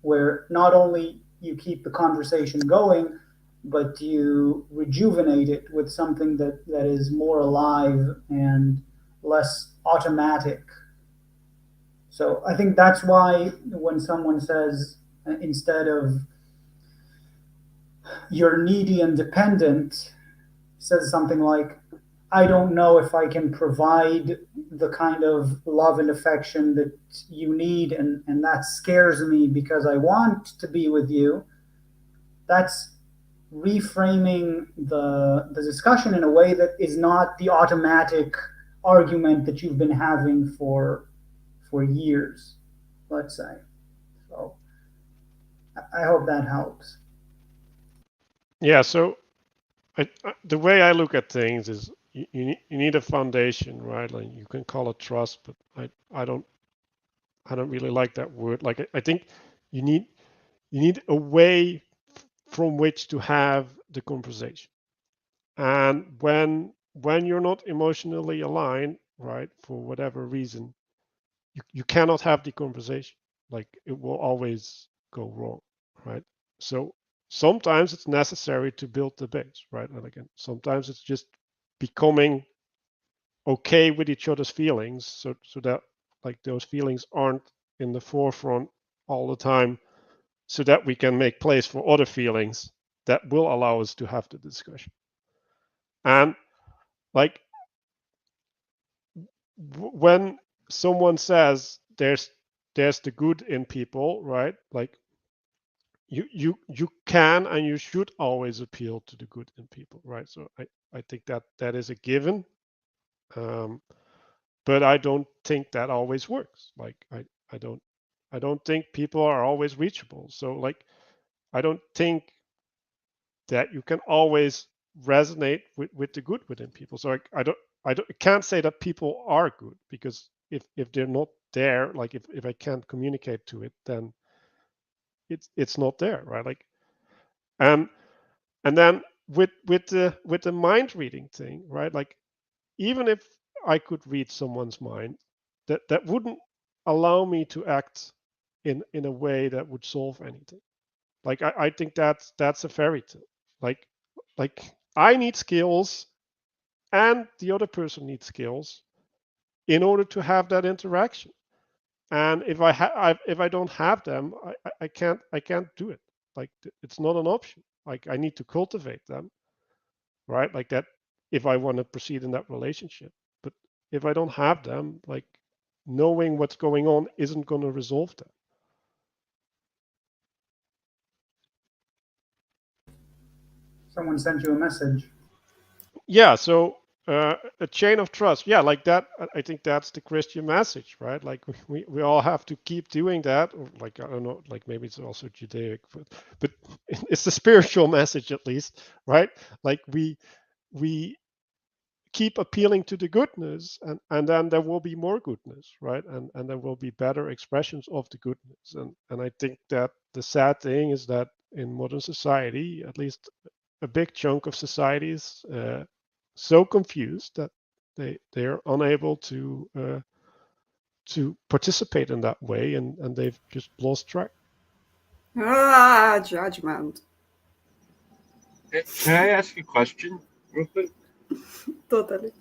where not only you keep the conversation going, but you rejuvenate it with something that is more alive and less automatic. So I think that's why when someone says, instead of "you're needy and dependent," says something like, "I don't know if I can provide the kind of love and affection that you need, and that scares me because I want to be with you." That's reframing the discussion in a way that is not the automatic argument that you've been having for years, let's say. So I hope that helps. Yeah. So the way I look at things is you need a foundation, right? Like you can call it trust, but I don't really like that word. Like I think you need a way from which to have the conversation. And when you're not emotionally aligned, right, for whatever reason, you cannot have the conversation. Like it will always go wrong, right? So sometimes it's necessary to build the base, right? And again, sometimes it's just becoming okay with each other's feelings, so that like those feelings aren't in the forefront all the time, so that we can make place for other feelings that will allow us to have the discussion. And like when someone says there's the good in people, right? Like you can and you should always appeal to the good in people, right? So I think that is a given, but I don't think that always works. Like I don't think people are always reachable. So like I don't think that you can always resonate with the good within people. So I can't say that people are good, because if they're not there, like if I can't communicate to it, then it's not there, right? Like and then with the mind reading thing, right? Like even if I could read someone's mind, that wouldn't allow me to act in a way that would solve anything. Like I think that's a fairy tale. Like I need skills and the other person needs skills in order to have that interaction. And if I don't have them, I can't do it. Like it's not an option. Like I need to cultivate them, right? Like that if I want to proceed in that relationship. But if I don't have them, like knowing what's going on isn't going to resolve that. Someone sent you a message. Yeah, so a chain of trust. Yeah, like that. I think that's the Christian message, right? Like we all have to keep doing that. Or like I don't know, like maybe it's also Judaic, but it's the spiritual message at least, right? Like we keep appealing to the goodness, and then there will be more goodness, right? And there will be better expressions of the goodness. And I think that the sad thing is that in modern society, at least a big chunk of society is so confused that they're unable to participate in that way, and they've just lost track. Judgment. Can I ask a question real quick? Totally.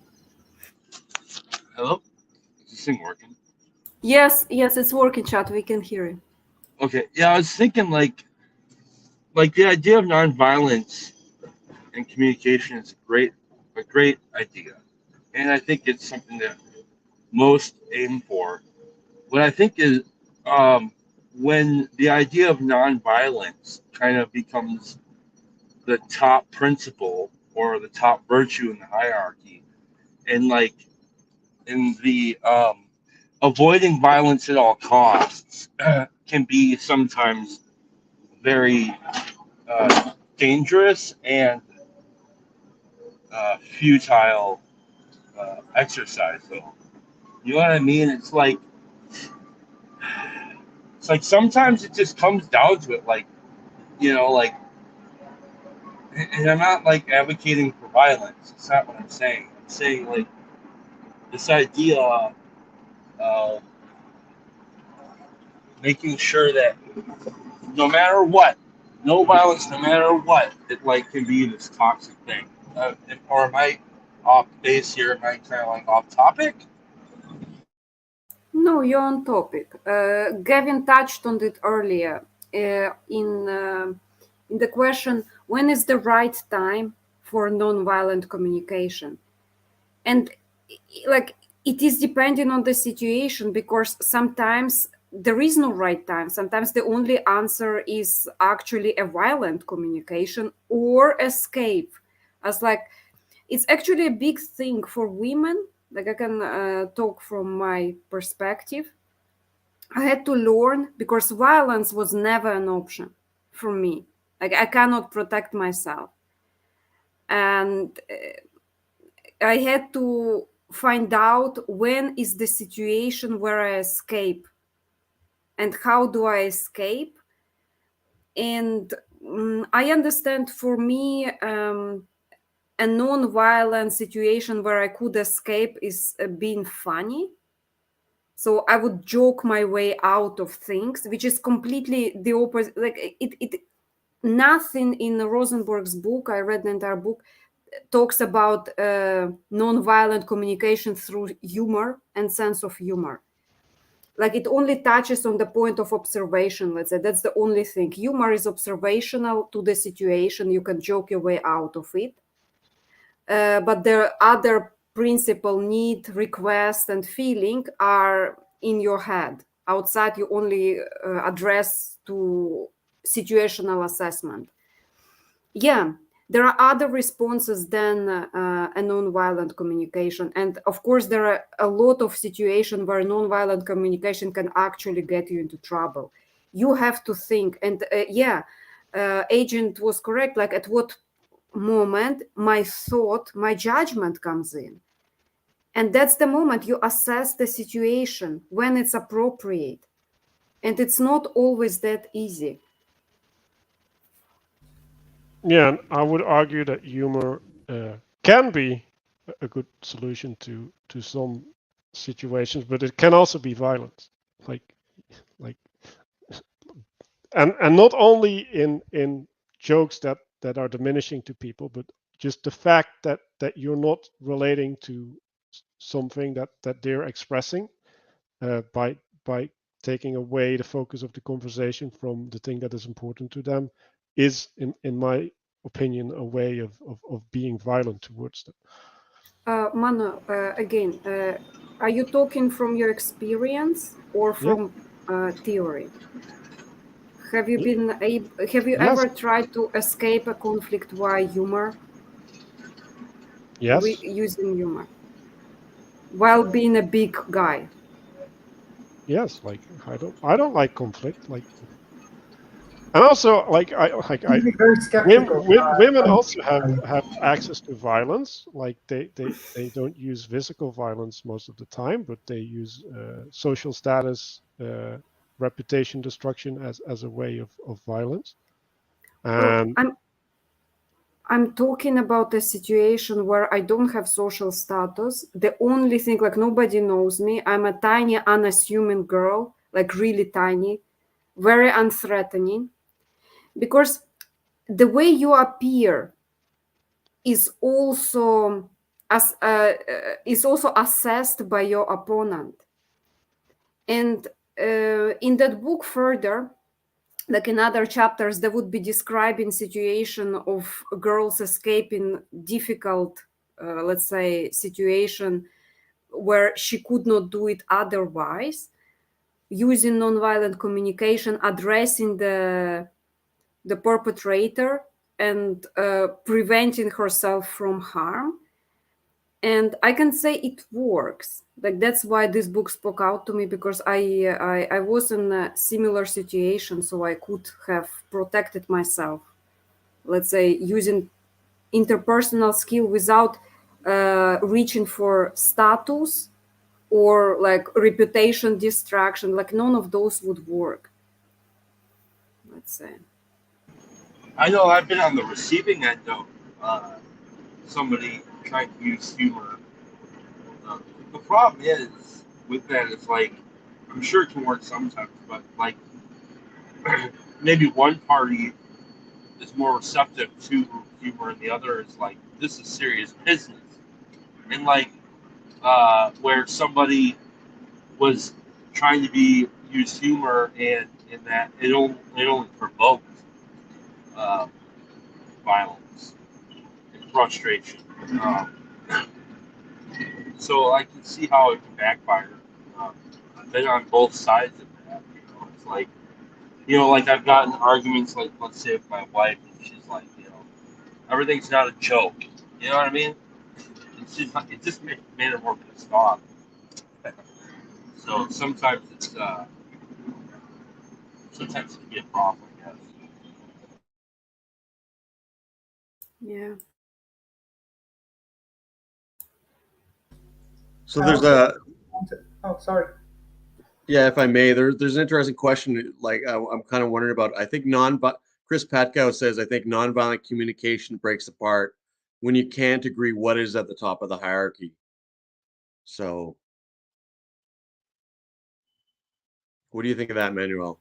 Hello? Is this thing working? Yes, it's working, chat. We can hear you. Okay. Yeah, I was thinking like the idea of nonviolence and communication is a great idea. And I think it's something that most aim for. What I think is when the idea of nonviolence kind of becomes the top principle or the top virtue in the hierarchy, and like in the avoiding violence at all costs can be sometimes very dangerous and futile exercise. So, you know what I mean? It's like sometimes it just comes down to it, like like, and I'm not like advocating for violence. It's not what I'm saying. I'm saying like this idea of making sure that no matter what, no violence, no matter what, it like can be this toxic thing. Or am I off base here? Am I kind of like off topic? No, you're on topic. Gavin touched on it earlier in the question, when is the right time for nonviolent communication? And like it is depending on the situation, because sometimes there is no right time. Sometimes the only answer is actually a violent communication or escape. As like it's actually a big thing for women. Like I can talk from my perspective. I had to learn, because violence was never an option for me. Like I cannot protect myself, and I had to find out when is the situation where I escape and how do I escape. And I understand, for me, a non-violent situation where I could escape is being funny. So I would joke my way out of things, which is completely the opposite. Like it nothing in Rosenberg's book, I read the entire book, talks about non-violent communication through humor and sense of humor. Like it only touches on the point of observation, let's say. That's the only thing. Humor is observational to the situation. You can joke your way out of it. But the other principle, need, request, and feeling are in your head. Outside, you only address to situational assessment. Yeah, there are other responses than a non-violent communication. And of course, there are a lot of situations where non-violent communication can actually get you into trouble. You have to think. And agent was correct. Like at what moment my thought, my judgment comes in. And that's the moment you assess the situation when it's appropriate. And it's not always that easy. Yeah, and I would argue that humor can be a good solution to some situations, but it can also be violent. Like like and not only in jokes that are diminishing to people, but just the fact that you're not relating to something that they're expressing by taking away the focus of the conversation from the thing that is important to them is, in my opinion, a way of being violent towards them. Manuel, again, are you talking from your experience or Yeah. from theory? Have you been have you Yes. ever tried to escape a conflict via humor? Yes. Using humor while being a big guy. Yes. Like I don't like conflict. Like, and also I'm very skeptical. women I'm- also have access to violence. Like they don't use physical violence most of the time, but they use social status, reputation destruction as a way of violence. And I'm talking about a situation where I don't have social status. The only thing, like nobody knows me. I'm a tiny, unassuming girl, like really tiny, very unthreatening. Because the way you appear is also is also assessed by your opponent. And in that book further, like in other chapters, they would be describing situation of girls escaping difficult, let's say, situation where she could not do it otherwise, using nonviolent communication, addressing the perpetrator and preventing herself from harm. And I can say it works. Like that's why this book spoke out to me, because I was in a similar situation, so I could have protected myself, let's say, using interpersonal skill without reaching for status or like reputation distraction. Like none of those would work, let's say. I know I've been on the receiving end of somebody trying to use humor. The problem is with that is like, I'm sure it can work sometimes, but like maybe one party is more receptive to humor and the other is like, this is serious business. And like where somebody was trying to use humor, and in that it only provoked violence and frustration. Um, so I can see how it can backfire. I've been on both sides of that. It's like, like I've gotten arguments, like, let's say with my wife, and she's like, everything's not a joke. You know what I mean? It's just, it just made her more pissed off. So sometimes it can be a problem, I guess. Yeah. So there's a Oh, sorry. yeah, if I may, there's an interesting question. Like I'm kind of wondering about. I think Chris Patkow says I think nonviolent communication breaks apart when you can't agree what is at the top of the hierarchy. So, what do you think of that, Manuel?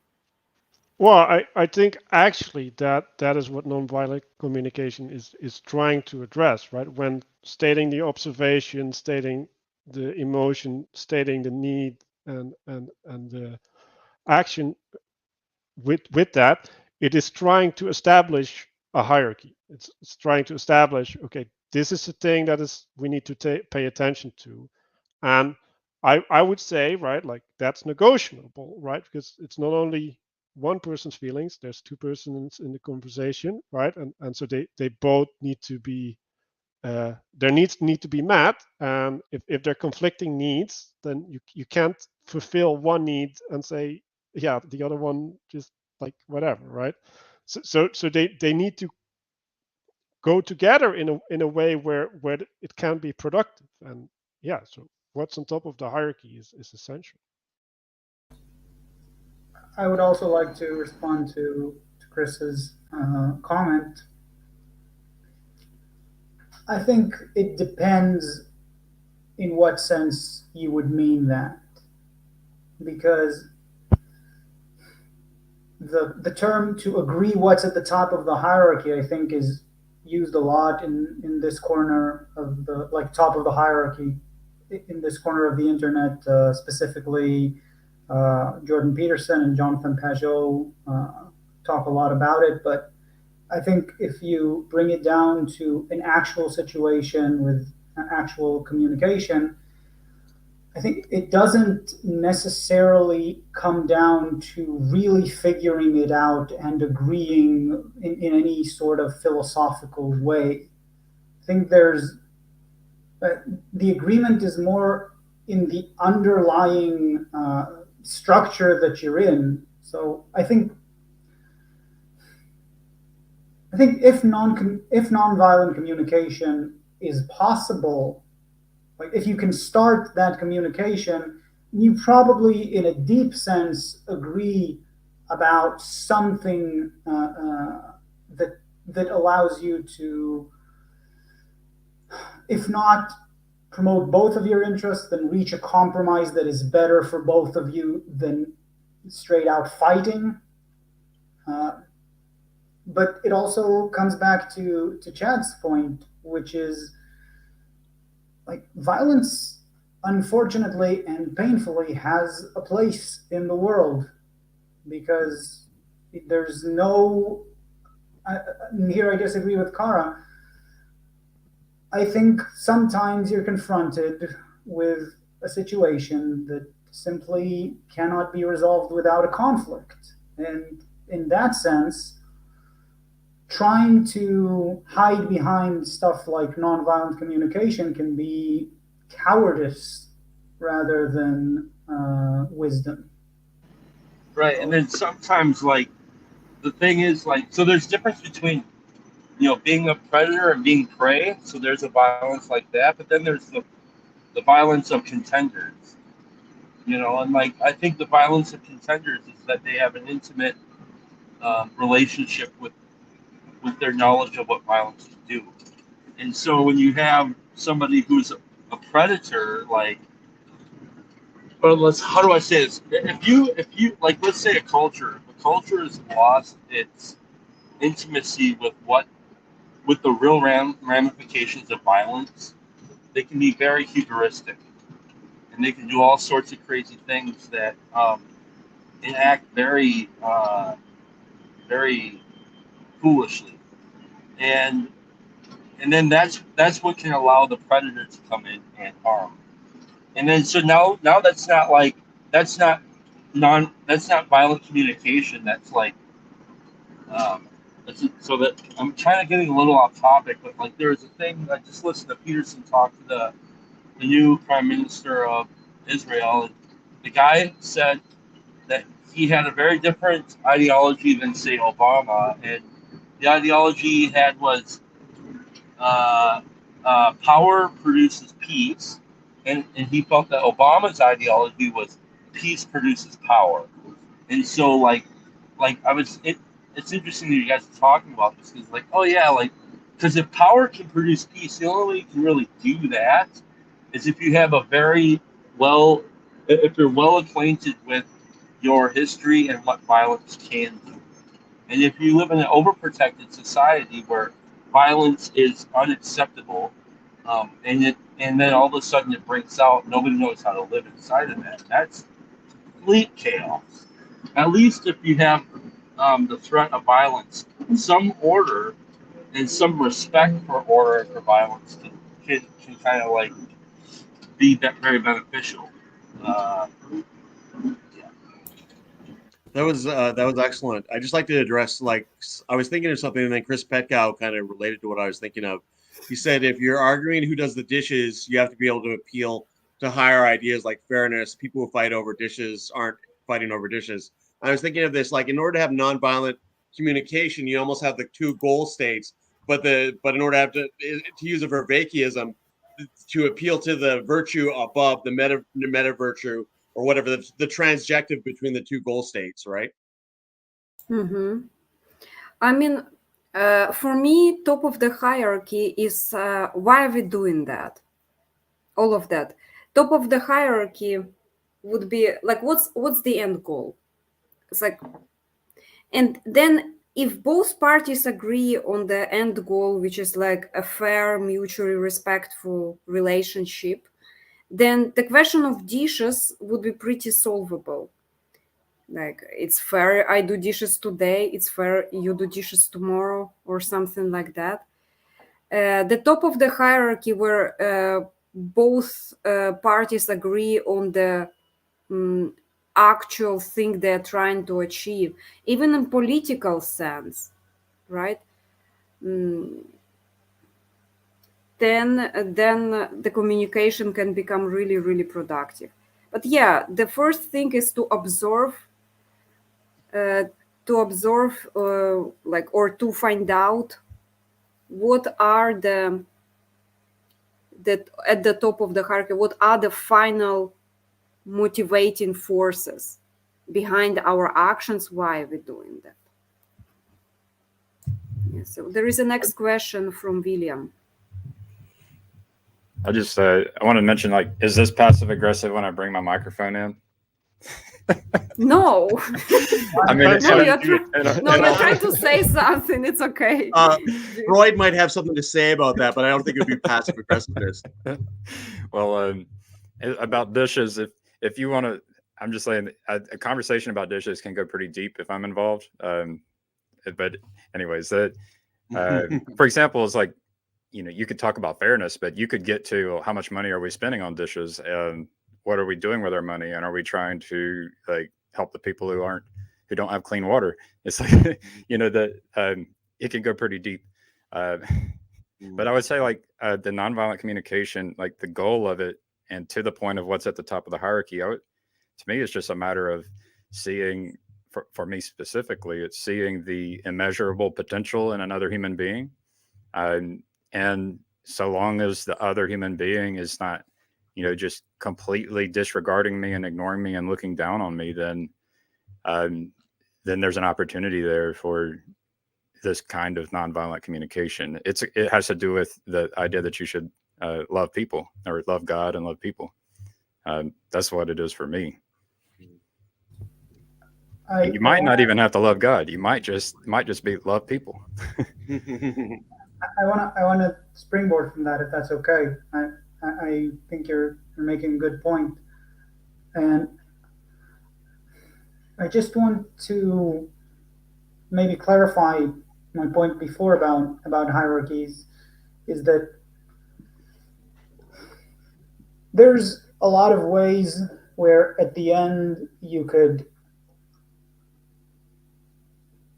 Well, I think actually that is what nonviolent communication is trying to address, right? When stating the observation, stating the emotion, stating the need, and the action with that, it is trying to establish a hierarchy. It's trying to establish, okay, this is the thing that is we need to pay attention to, and I would say, right, like that's negotiable, right? Because it's not only one person's feelings, there's two persons in the conversation, right? And so they both need to be their needs need to be met. And if they're conflicting needs, then you can't fulfill one need and say, yeah, the other one just like whatever, right? So they need to go together in a way where it can be productive. And yeah, so what's on top of the hierarchy is essential. I would also like to respond to Chris's comment. I think it depends in what sense you would mean that, because the term to agree what's at the top of the hierarchy, I think, is used a lot in this corner of the, like, top of the hierarchy in this corner of the internet, specifically Jordan Peterson and Jonathan Pajot talk a lot about it. But I think if you bring it down to an actual situation with actual communication, I think it doesn't necessarily come down to really figuring it out and agreeing in any sort of philosophical way. I think the agreement is more in the underlying structure that you're in. So I think if nonviolent communication is possible, like if you can start that communication, you probably, in a deep sense, agree about something that allows you to, if not promote both of your interests, then reach a compromise that is better for both of you than straight out fighting. But it also comes back to Chad's point, which is like violence, unfortunately and painfully, has a place in the world, because there's no. Here I disagree with Kara. I think sometimes you're confronted with a situation that simply cannot be resolved without a conflict. And in that sense, trying to hide behind stuff like nonviolent communication can be cowardice rather than wisdom. Right, and then sometimes, like, the thing is, like, so there's difference between, being a predator and being prey. So there's a violence like that, but then there's the violence of contenders, and, like, I think the violence of contenders is that they have an intimate relationship with their knowledge of what violence can do. And so when you have somebody who's a predator, like, how do I say this? If you like, let's say a culture has lost its intimacy with the real ramifications of violence, they can be very hubristic. and they can do all sorts of crazy things that enact very, very foolishly, and then that's what can allow the predator to come in and harm. And then so now that's not like that's not that's not violent communication. That's like so that I'm kind of getting a little off topic, but like there's a thing I just listened to Peterson talk to the new prime minister of Israel, and the guy said that he had a very different ideology than say Obama, and the ideology he had was power produces peace, and he felt that Obama's ideology was peace produces power. And so like it's interesting that you guys are talking about this, because like, oh yeah, like, because if power can produce peace, the only way you can really do that is if you have a very well, if you're well acquainted with your history and what violence can do. And if you live in an overprotected society where violence is unacceptable, and then all of a sudden it breaks out, nobody knows how to live inside of that. That's complete chaos. At least if you have the threat of violence, some order and some respect for order and for violence can kind of like be very beneficial. Yeah. That was excellent. I just like to address, like, I was thinking of something, and then Chris Petkow kind of related to what I was thinking of. He said if you're arguing who does the dishes, you have to be able to appeal to higher ideas like fairness. People who fight over dishes aren't fighting over dishes. I was thinking of this, like, in order to have nonviolent communication, you almost have the two goal states, but in order to have to use a Vervaekeism, to appeal to the virtue above the meta virtue, or whatever, the transjective between the two goal states, right? Mm-hmm. I mean, for me, top of the hierarchy is why are we doing that? All of that. Top of the hierarchy would be like, what's the end goal? It's like, and then if both parties agree on the end goal, which is like a fair, mutually respectful relationship, then the question of dishes would be pretty solvable. Like, it's fair I do dishes today, it's fair you do dishes tomorrow, or something like that. The top of the hierarchy, where both parties agree on the actual thing they're trying to achieve, even in political sense, right? Then the communication can become really, really productive. But yeah, the first thing is to observe, like, or to find out what are the at the top of the hierarchy, what are the final motivating forces behind our actions, why are we doing that. Yeah, so there is a next question from William. I just I want to mention, like, is this passive aggressive when I bring my microphone in? No. I mean, No, you're trying to say something. It's okay. Freud might have something to say about that, but I don't think it would be passive aggressiveness. Well, about dishes, if you want to, I'm just saying a conversation about dishes can go pretty deep if I'm involved. But anyways, that for example, it's like, you know, you could talk about fairness, but you could get to how much money are we spending on dishes, and what are we doing with our money, and are we trying to, like, help the people who don't have clean water? It's like, you know, that it can go pretty deep. But I would say, like, the nonviolent communication, like the goal of it, and to the point of what's at the top of the hierarchy, to me, it's just a matter of seeing, for me specifically, it's seeing the immeasurable potential in another human being. And so long as the other human being is not, you know, just completely disregarding me and ignoring me and looking down on me, then there's an opportunity there for this kind of nonviolent communication. It has to do with the idea that you should love people, or love God and love people. That's what it is for me. You might not even have to love God. You might just be love people. I wanna springboard from that, if that's okay. I think you're making a good point. And I just want to maybe clarify my point before about hierarchies, is that there's a lot of ways where at the end you could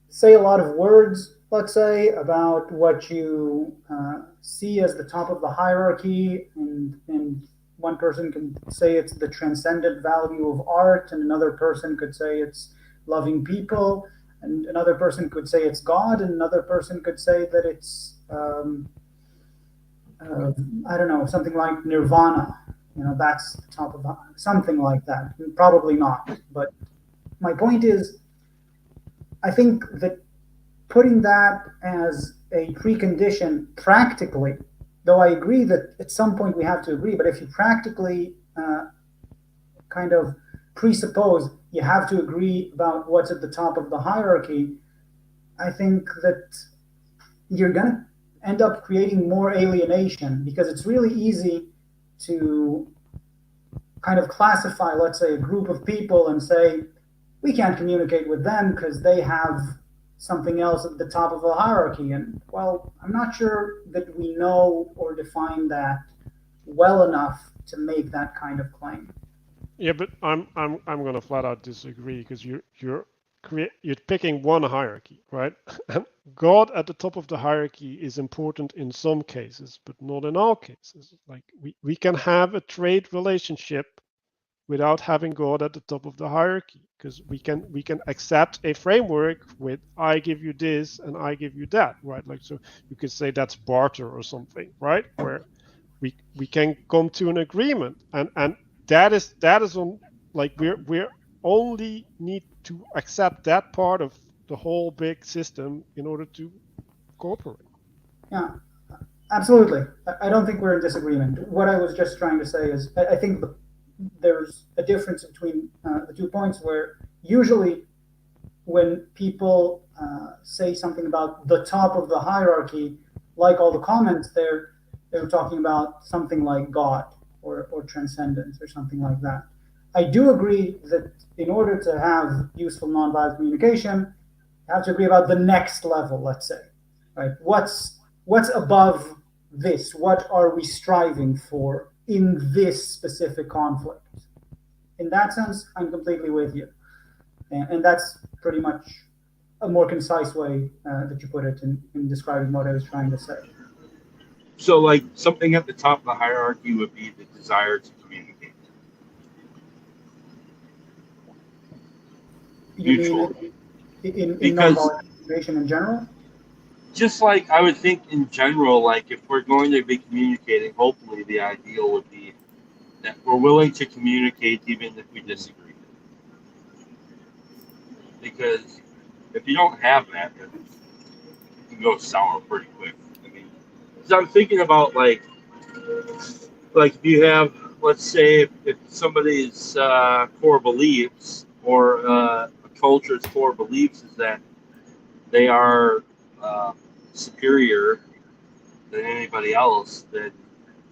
say a lot of words, let's say, about what you see as the top of the hierarchy, and one person can say it's the transcendent value of art, and another person could say it's loving people, and another person could say it's God, and another person could say that it's I don't know, something like nirvana. That's the top of something like that. Probably not, but my point is, I think that putting that as a precondition practically, though I agree that at some point we have to agree, but if you practically kind of presuppose you have to agree about what's at the top of the hierarchy, I think that you're going to end up creating more alienation, because it's really easy to kind of classify, let's say, a group of people and say, we can't communicate with them because they have something else at the top of the hierarchy. And well, I'm not sure that we know or define that well enough to make that kind of claim. Yeah, but I'm gonna flat out disagree, because you're picking one hierarchy, right? And God at the top of the hierarchy is important in some cases, but not in all cases. Like we can have a trade relationship without having God at the top of the hierarchy, because we can accept a framework with I give you this and I give you that, right? Like, so you could say that's barter or something, right? Where we can come to an agreement, and that is on, like, we're only need to accept that part of the whole big system in order to cooperate. Yeah, absolutely. I don't think we're in disagreement. What I was just trying to say is I think there's a difference between the 2 points, where usually when people say something about the top of the hierarchy, like all the comments there, they were talking about something like God or transcendence or something like that. I do agree that in order to have useful nonviolent communication, you have to agree about the next level, let's say, right? What's above this? What are we striving for in this specific conflict? In that sense, I'm completely with you. And that's pretty much a more concise way that you put it in describing what I was trying to say. So, like, something at the top of the hierarchy would be the desire to communicate. Mutual. In Because nonviolent communication in general? just like I would think in general, like if we're going to be communicating, hopefully the ideal would be that we're willing to communicate even if we disagree. Because if you don't have that, then it can go sour pretty quick. I mean, because I'm thinking about like if you have, let's say, if somebody's core beliefs or a culture's core beliefs is that they are superior than anybody else, then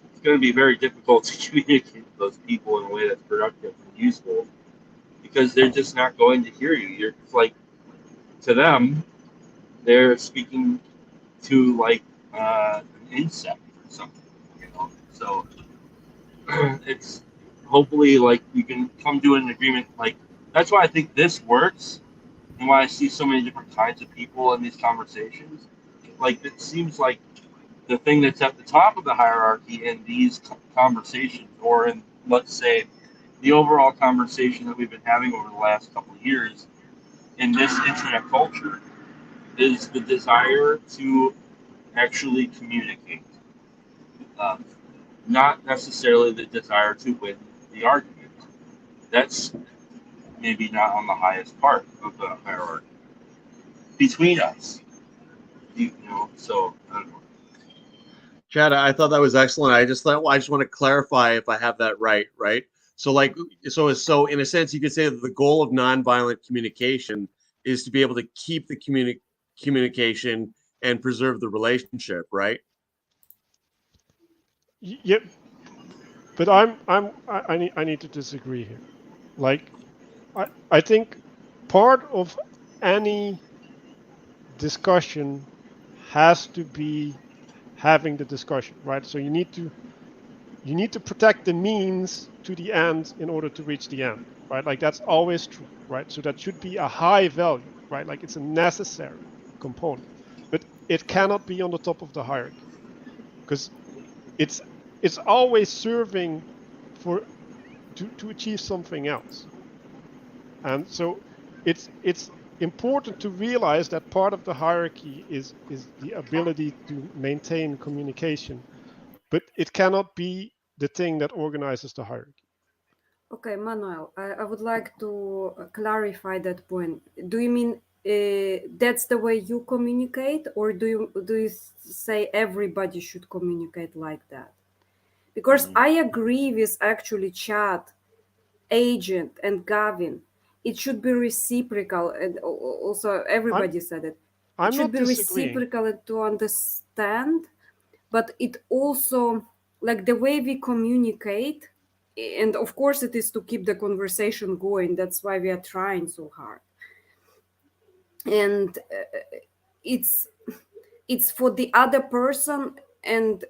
it's going to be very difficult to communicate with those people in a way that's productive and useful, because they're just not going to hear you. You're like, to them, they're speaking to like an insect or something, So it's hopefully like you can come to an agreement. Like that's why I think this works, and why I see so many different kinds of people in these conversations. Like it seems like the thing that's at the top of the hierarchy in these conversations, or in, let's say, the overall conversation that we've been having over the last couple of years in this internet culture, is the desire to actually communicate, not necessarily the desire to win the argument. That's maybe not on the highest part of the hierarchy between us, So I don't know. Chad, I thought that was excellent. I just want to clarify if I have that right. So in a sense, you could say that the goal of nonviolent communication is to be able to keep the communication and preserve the relationship, right? Yep. But I need to disagree here. Like, I think part of any discussion has to be having the discussion, right? So you need to protect the means to the end in order to reach the end, right? Like that's always true, right? So that should be a high value, right? Like it's a necessary component, but it cannot be on the top of the hierarchy because it's it's always serving for to achieve something else. And so it's important to realize that part of the hierarchy is the ability to maintain communication, but it cannot be the thing that organizes the hierarchy. Okay, Manuel, I would like to clarify that point. Do you mean that's the way you communicate, or do you say everybody should communicate like that? Because I agree with actually Chad, Agent, and Gavin. It should be reciprocal, and also I'm everybody said it. It I'm should not be disagreeing. reciprocal and to understand, but it also like the way we communicate, and of course it is to keep the conversation going. That's why we are trying so hard, and it's it's for the other person and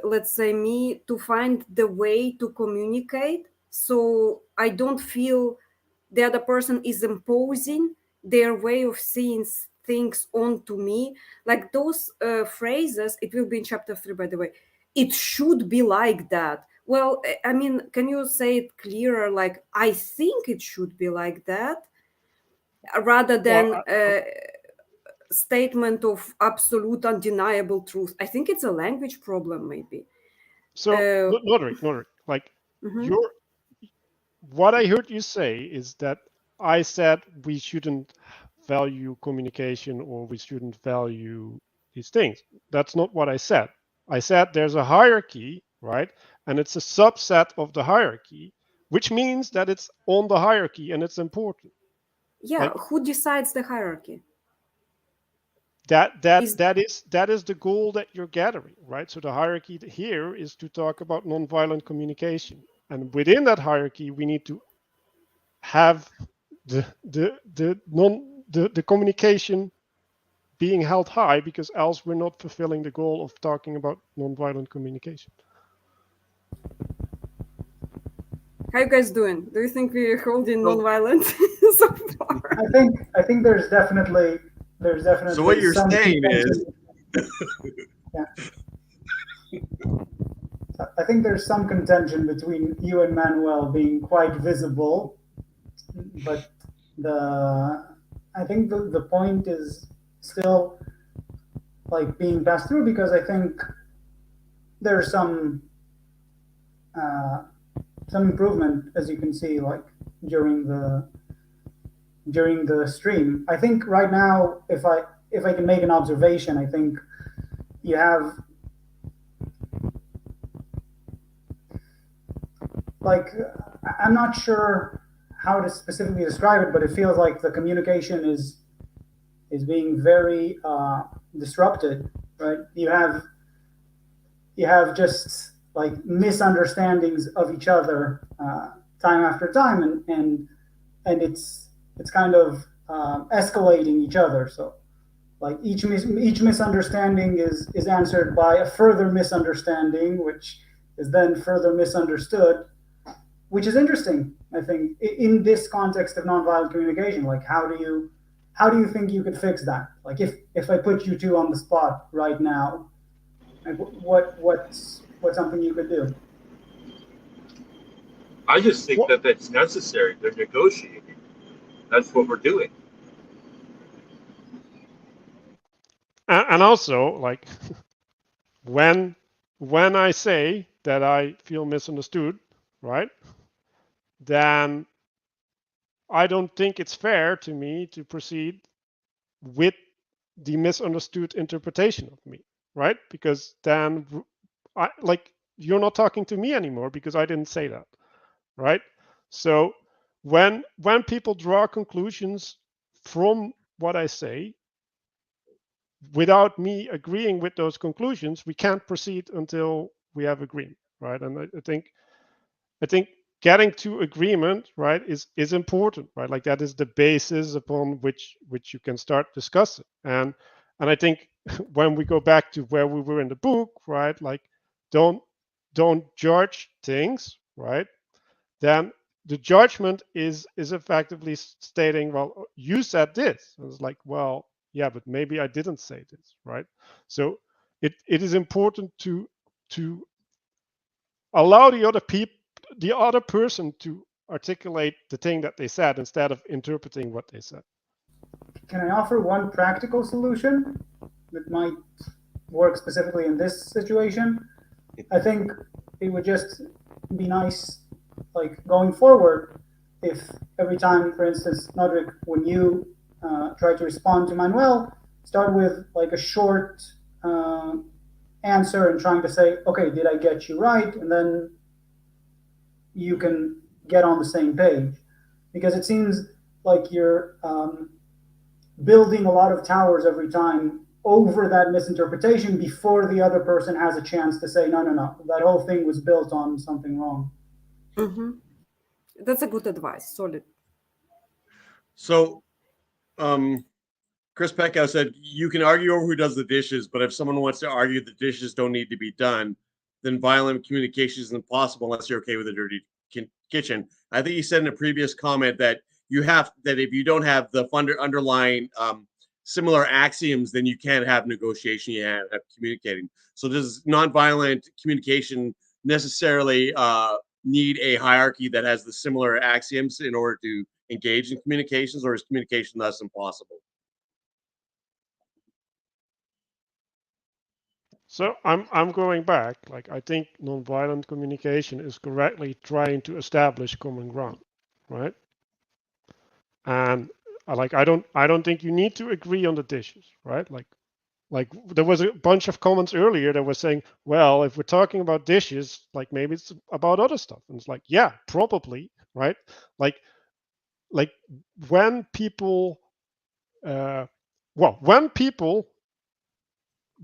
let's say me to find the way to communicate, so I don't feel the other person is imposing their way of seeing things onto me, like those phrases. It will be in chapter 3, by the way. It should be like that. Well, I mean, can you say it clearer, like I think it should be like that, rather Well, than statement of absolute undeniable truth? I think it's a language problem, maybe. so Nodrik, like Mhm. your what I heard you say is that I said we shouldn't value communication or we shouldn't value these things. That's not what I said. I said there's a hierarchy, right? And it's a subset of the hierarchy, which means that it's on the hierarchy and it's important. Yeah, Like who decides the hierarchy? that that Is that is that is the goal that you're gathering, right? So the hierarchy here is to talk about nonviolent communication. And within that hierarchy, we need to have the communication being held high, because else we're not fulfilling the goal of talking about nonviolent communication. how you guys doing? Do you think we're holding So, non-violent so far? I think there's definitely so what you're some saying contention. is, Yeah. I think there's some contention between you and Manuel being quite visible, but I think the point is still like being passed through, because I think there's uh, some improvement, as you can see, like during the stream. I think right now, if I can make an observation, I think you have like, I'm not sure how to specifically describe it, but it feels like the communication is being very disrupted, right? You have just like misunderstandings of each other time after time, and it's kind of escalating each other. So like each misunderstanding is answered by a further misunderstanding, which is then further misunderstood, which is interesting. I think in this context of nonviolent communication, like how do you think you could fix that? Like if I put you two on the spot right now, like what's something you could do? I just think Well, that that's necessary. They're negotiating. That's what we're doing. and also like when I say that I feel misunderstood, right, then I don't think it's fair to me to proceed with the misunderstood interpretation of me, right? Because then I like you're not talking to me anymore because I didn't say that, right? So when people draw conclusions from what I say without me agreeing with those conclusions, we can't proceed until we have agreement, right? And I think getting to agreement, right, is important, right? Like that is the basis upon which you can start discussing. And I think when we go back to where we were in the book, right, like don't judge things, right? Then the judgment is effectively stating, well, you said this. And it's like, well, yeah, but maybe I didn't say this, right? So it is important to allow the other person to articulate the thing that they said instead of interpreting what they said. Can I offer one practical solution that might work specifically in this situation? I think it would just be nice, like going forward, if every time, for instance, Nodrik, when you try to respond to Manuel, start with like a short answer and trying to say, okay, did I get you right? And then you can get on the same page. Because it seems like you're building a lot of towers every time over that misinterpretation before the other person has a chance to say, no, that whole thing was built on something wrong. Mm-hmm. That's a good advice. Solid. So, Chris Peckow said, you can argue over who does the dishes, but if someone wants to argue the dishes don't need to be done, then violent communication is impossible unless you're okay with a dirty kitchen. I think he said in a previous comment that if you don't have the underlying similar axioms, then you can't have negotiation, you can't have communicating. So does nonviolent communication necessarily need a hierarchy that has the similar axioms in order to engage in communications, or is communication thus impossible? So I'm going back. Like I think nonviolent communication is correctly trying to establish common ground, right? And I don't think you need to agree on the dishes, right? Like there was a bunch of comments earlier that was saying, well, if we're talking about dishes, like maybe it's about other stuff. And it's like, yeah, probably, right? Like when people when people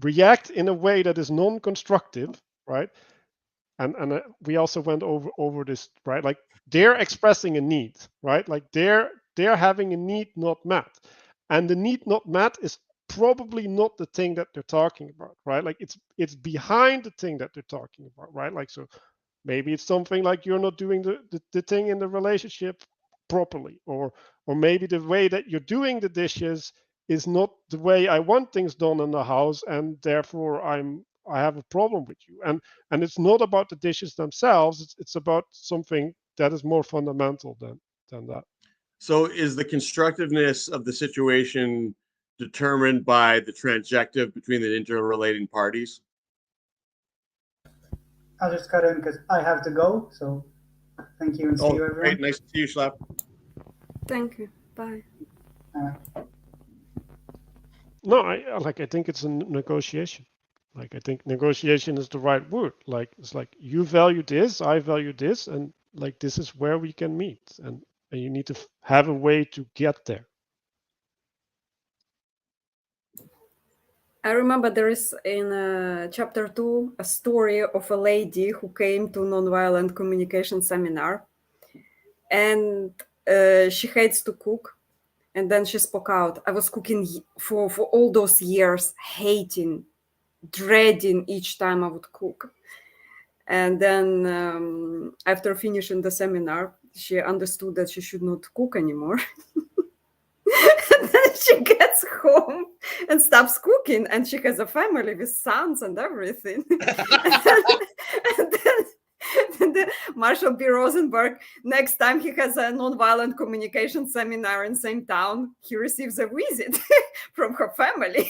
react in a way that is non-constructive, right? And we also went over this, right? Like they're expressing a need, right? Like they're having a need not met, and the need not met is probably not the thing that they're talking about, right? Like it's behind the thing that they're talking about, right? Like so maybe it's something like you're not doing the thing in the relationship properly, or maybe the way that you're doing the dishes is not the way I want things done in the house, and therefore I have a problem with you. And it's not about the dishes themselves. It's about something that is more fundamental than that. So is the constructiveness of the situation determined by the transjective between the interrelating parties? I'll just cut in because I have to go. So thank you and see you, everyone. Great. Nice to see you, Schlapp. Thank you. Bye. No, I think it's a negotiation. Like I think negotiation is the right word. Like it's like you value this, I value this, and like this is where we can meet, and you need to have a way to get there. I remember there is in chapter 2 a story of a lady who came to nonviolent communication seminar, and she hates to cook. And then she spoke out. I was cooking for all those years, hating, dreading each time I would cook. And then after finishing the seminar, she understood that she should not cook anymore. And then she gets home and stops cooking, and she has a family with sons and everything. and then Marshall B. Rosenberg, next time he has a nonviolent communication seminar in same town, he receives a visit from her family.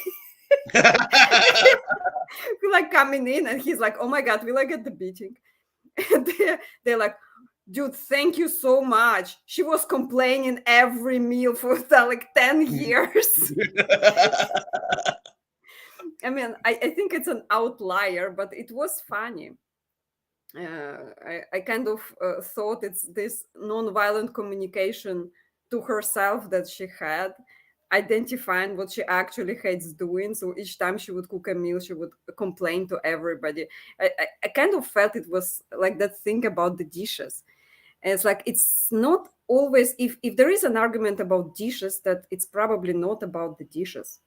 Like coming in, and he's like, oh my God, will I get the beating? And they're like, dude, thank you so much. She was complaining every meal for like 10 years. I mean, I think it's an outlier, but it was funny. I kind of thought it's this nonviolent communication to herself that she had, identifying what she actually hates doing. So each time she would cook a meal, she would complain to everybody. I kind of felt it was like that thing about the dishes. And it's like, it's not always, if there is an argument about dishes, that it's probably not about the dishes.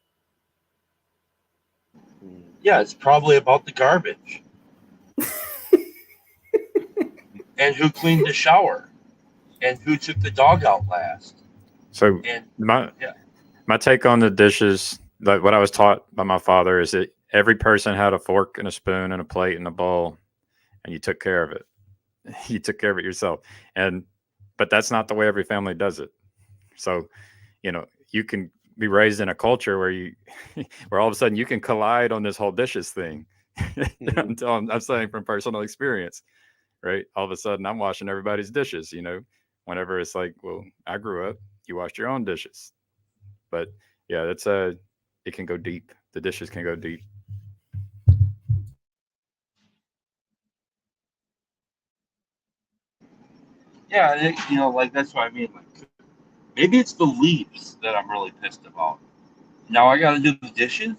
Yeah, it's probably about the garbage and who cleaned the shower and who took the dog out last. So And my yeah, my take on the dishes, like what I was taught by my father, is that every person had a fork and a spoon and a plate and a bowl, and you took care of it. You took care of it yourself. But that's not the way every family does it. So, you can be raised in a culture where where all of a sudden you can collide on this whole dishes thing. I'm saying from personal experience, right? All of a sudden I'm washing everybody's dishes, whenever it's like, well, I grew up, you washed your own dishes. But yeah, it can go deep. The dishes can go deep. yeah, like that's what I mean. Like maybe it's the leaves that I'm really pissed about. Now I got to do the dishes,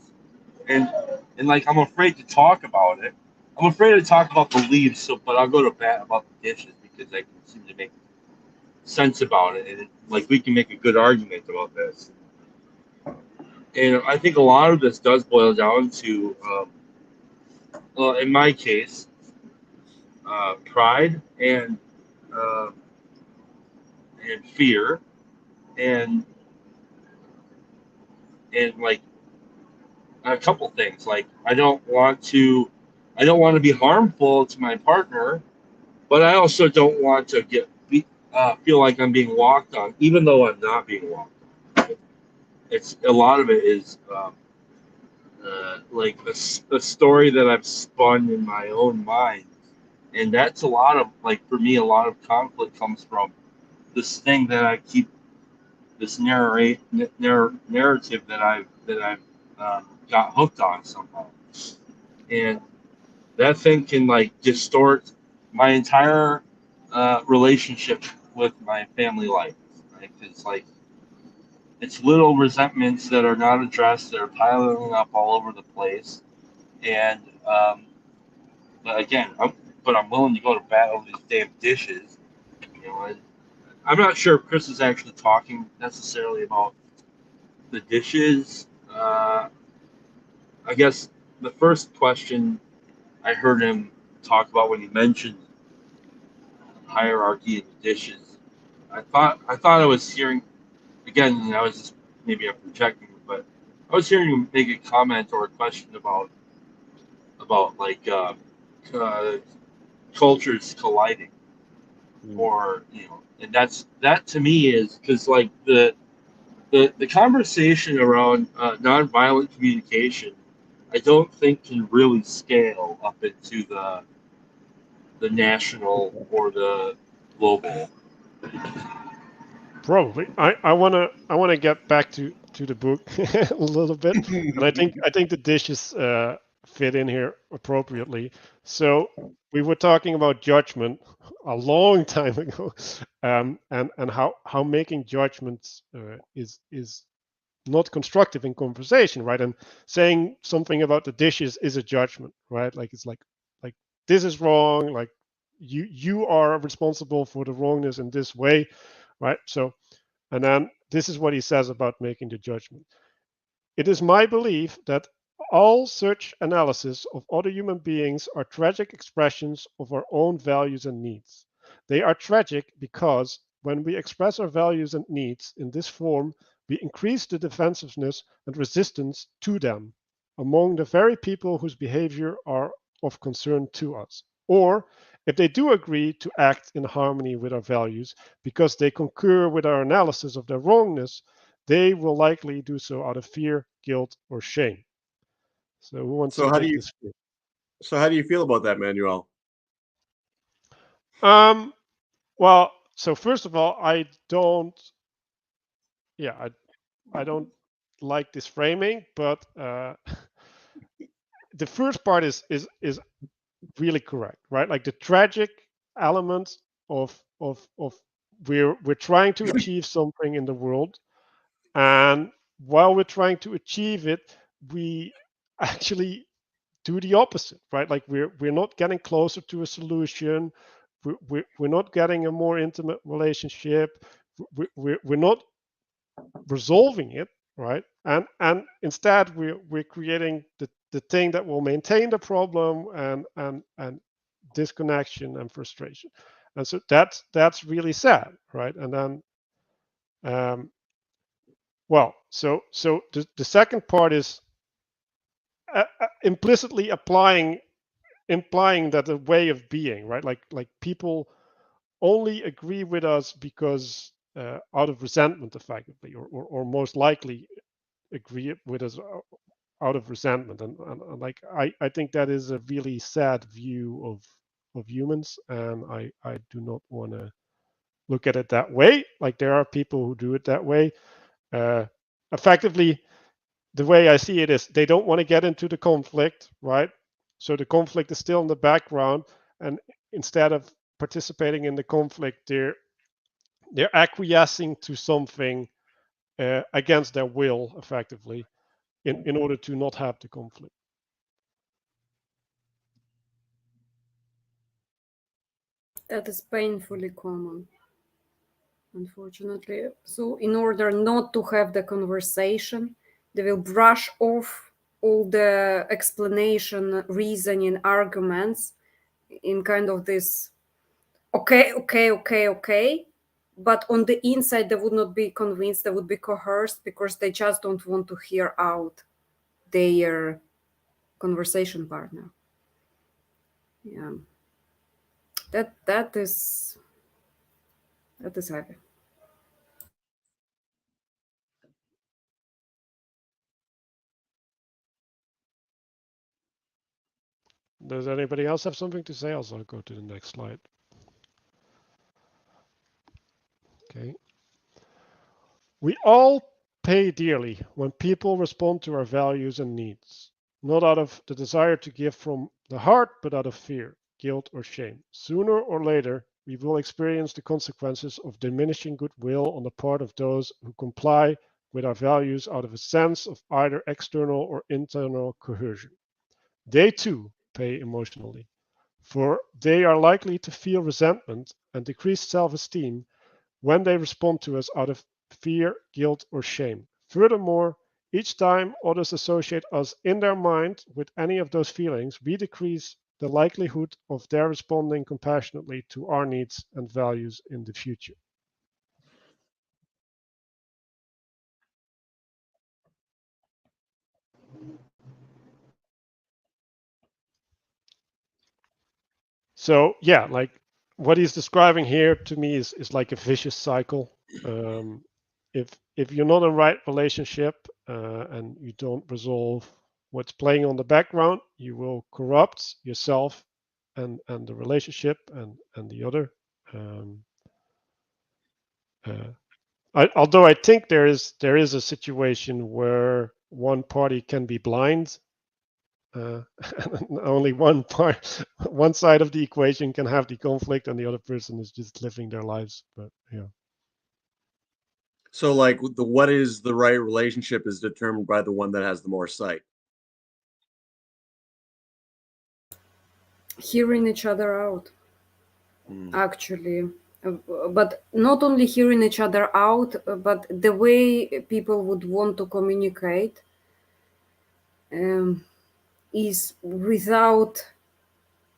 and like I'm afraid to talk about it. I'm afraid to talk about the leaves, but I'll go to bat about the dishes because I can seem to make sense about it, and like we can make a good argument about this. And I think a lot of this does boil down to, well, in my case, pride uh, and fear and like a couple things. Like I don't want to be harmful to my partner, but I also don't want to feel like I'm being walked on, even though I'm not being walked on. It's a lot of it is like a story that I've spun in my own mind, and that's a lot of, like, for me, a lot of conflict comes from this thing that I keep, this narrative that I've got hooked on somehow, and that thing can like distort my entire relationship with my family life. Right? It's like it's little resentments that are not addressed that are piling up all over the place, and but again, I'm willing to go to bat over these damn dishes. And I'm not sure if Chris is actually talking necessarily about the dishes. I guess the first question I heard him talk about when he mentioned hierarchy in the dishes, I thought I was hearing, again, and I was just, maybe I'm projecting, but I was hearing him make a comment or a question about like uh, cultures colliding, or and that to me is because like the conversation around nonviolent communication, I don't think can really scale up into the national or the global. Probably. I wanna get back to the book a little bit, and I think the dishes fit in here appropriately. So we were talking about judgment a long time ago, and how making judgments is not constructive in conversation, right? And saying something about the dishes is a judgment, right? Like it's like this is wrong, like you are responsible for the wrongness in this way, right? So, and then this is what he says about making the judgment. It is my belief that all such analysis of other human beings are tragic expressions of our own values and needs. They are tragic because when we express our values and needs in this form, we increase the defensiveness and resistance to them among the very people whose behavior are of concern to us. Or, if they do agree to act in harmony with our values because they concur with our analysis of their wrongness, they will likely do so out of fear, guilt, or shame. So who wants to So how do take you this first? so how do you feel about that, Manuel? Um, well, so first of all, yeah, I don't like this framing, but the first part is really correct, right? Like the tragic element of we're trying to achieve something in the world, and while we're trying to achieve it, we actually do the opposite, right? Like we're not getting closer to a solution. we're not getting a more intimate relationship. We're not resolving it, right? And instead we're creating the thing that will maintain the problem and disconnection and frustration. And so that's really sad, right? And then well, so the second part is implicitly implying that a way of being, right? Like people only agree with us because out of resentment, effectively, or most likely agree with us out of resentment. And like I think that is a really sad view of humans, and I do not want to look at it that way. Like there are people who do it that way. Effectively, the way I see it is they don't want to get into the conflict, right? So the conflict is still in the background, and instead of participating in the conflict, they're acquiescing to something against their will, effectively, in order to not have the conflict. That is painfully common, unfortunately. So in order not to have the conversation, they will brush off all the explanation, reasoning, arguments in kind of this okay, but on the inside they would not be convinced, they would be coerced because they just don't want to hear out their conversation partner. Yeah, that is heavy. Does anybody else have something to say? I'll go to the next slide. Okay. We all pay dearly when people respond to our values and needs, not out of the desire to give from the heart, but out of fear, guilt, or shame. Sooner or later, we will experience the consequences of diminishing goodwill on the part of those who comply with our values out of a sense of either external or internal coercion. They too pay emotionally, for they are likely to feel resentment and decreased self-esteem when they respond to us out of fear, guilt, or shame. Furthermore, each time others associate us in their mind with any of those feelings, we decrease the likelihood of their responding compassionately to our needs and values in the future. So yeah, like what he's describing here to me is like a vicious cycle. If you're not in the right relationship and you don't resolve what's playing on the background, you will corrupt yourself and the relationship and the other. Although I think there is a situation where one party can be blind. Only one side of the equation can have the conflict, and the other person is just living their lives. But yeah. So like what is the right relationship is determined by the one that has the more sight. Hearing each other out, actually. But not only hearing each other out, but the way people would want to communicate is without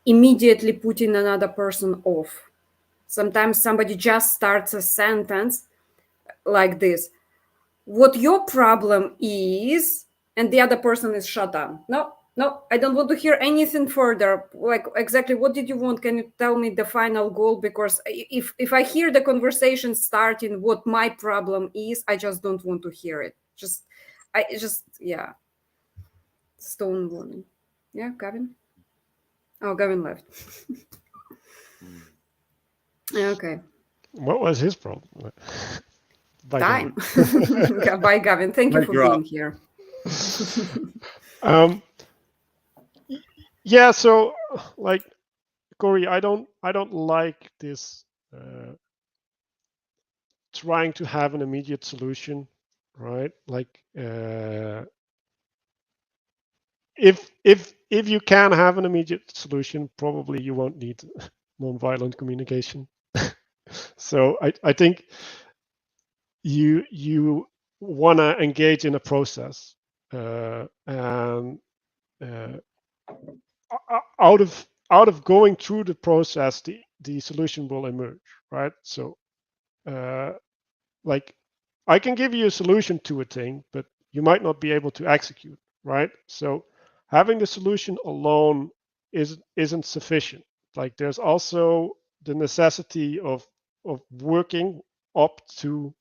immediately putting another person off. Sometimes somebody just starts a sentence like this: what your problem is, and the other person is shut down. No, I don't want to hear anything further. Like, exactly what did you want? Can you tell me the final goal? Because if I hear the conversation starting what my problem is, I just don't want to hear it. Yeah. Stonewalling. Yeah, Gavin? Oh, Gavin left. Okay. What was his problem? Bye, Time. Gavin. Bye, Gavin. Thank you Mic for drop. being here. Yeah. So, like, Corey, I don't like this trying to have an immediate solution, right? Like, if you can have an immediate solution, probably you won't need nonviolent communication. So I think you want to engage in a process, and out of going through the process, the solution will emerge, right? So like I can give you a solution to a thing, but you might not be able to execute, right? So having the solution alone isn't sufficient. Like there's also the necessity of working up to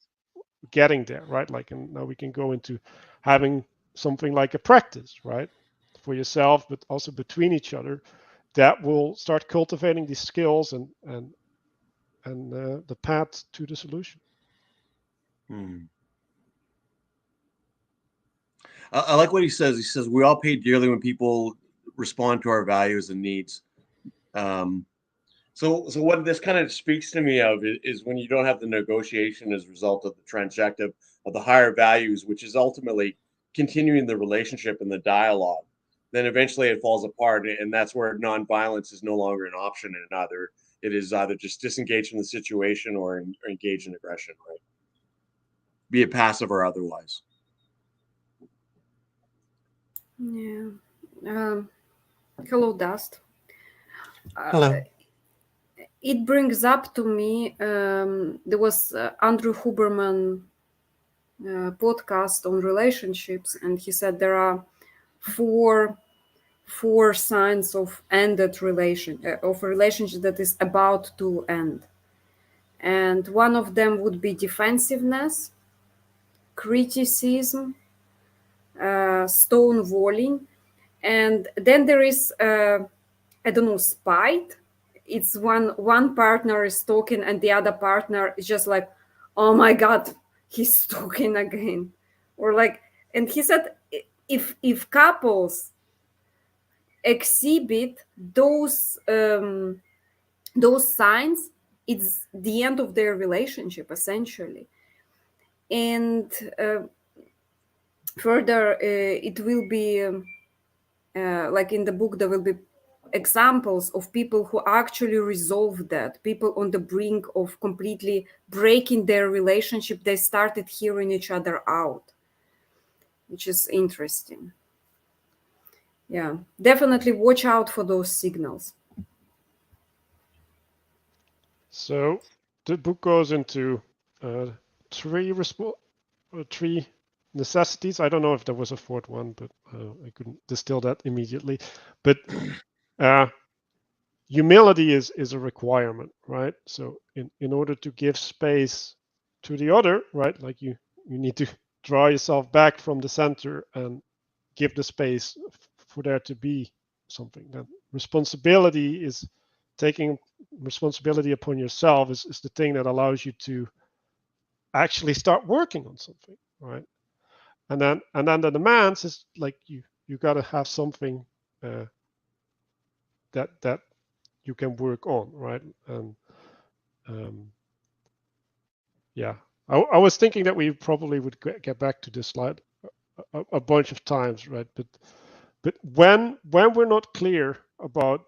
getting there, right? Like, and now we can go into having something like a practice, right, for yourself, but also between each other, that will start cultivating these skills and the path to the solution. I like what he says. He says we all pay dearly when people respond to our values and needs. So what this kind of speaks to me of is when you don't have the negotiation as a result of the transactive of the higher values, which is ultimately continuing the relationship and the dialogue, then eventually it falls apart, and that's where nonviolence is no longer an option, and either it is either just disengage from the situation or engage in aggression, right? Be it passive or otherwise. Yeah. Hello, Dust. Hello. It brings up to me, there was Andrew Huberman podcast on relationships, and he said there are four signs of ended relation, of a relationship that is about to end. And one of them would be defensiveness, criticism, stonewalling, and then there is I don't know, spite. It's one partner is talking and the other partner is just like, oh my god, he's talking again, or like. And he said if couples exhibit those signs, it's the end of their relationship essentially. And further, it will be like in the book there will be examples of people who actually resolve that, people on the brink of completely breaking their relationship. They started hearing each other out, which is interesting. Yeah, definitely watch out for those signals. So the book goes into three necessities. I don't know if there was a fourth one, but I couldn't distill that immediately. But humility is a requirement, right? So in order to give space to the other, right, like you need to draw yourself back from the center and give the space for there to be something. That responsibility is taking responsibility upon yourself is the thing that allows you to actually start working on something, right? And then the demands is like you got to have something that you can work on, right? And yeah, I was thinking that we probably would get back to this slide a bunch of times, right? But when we're not clear about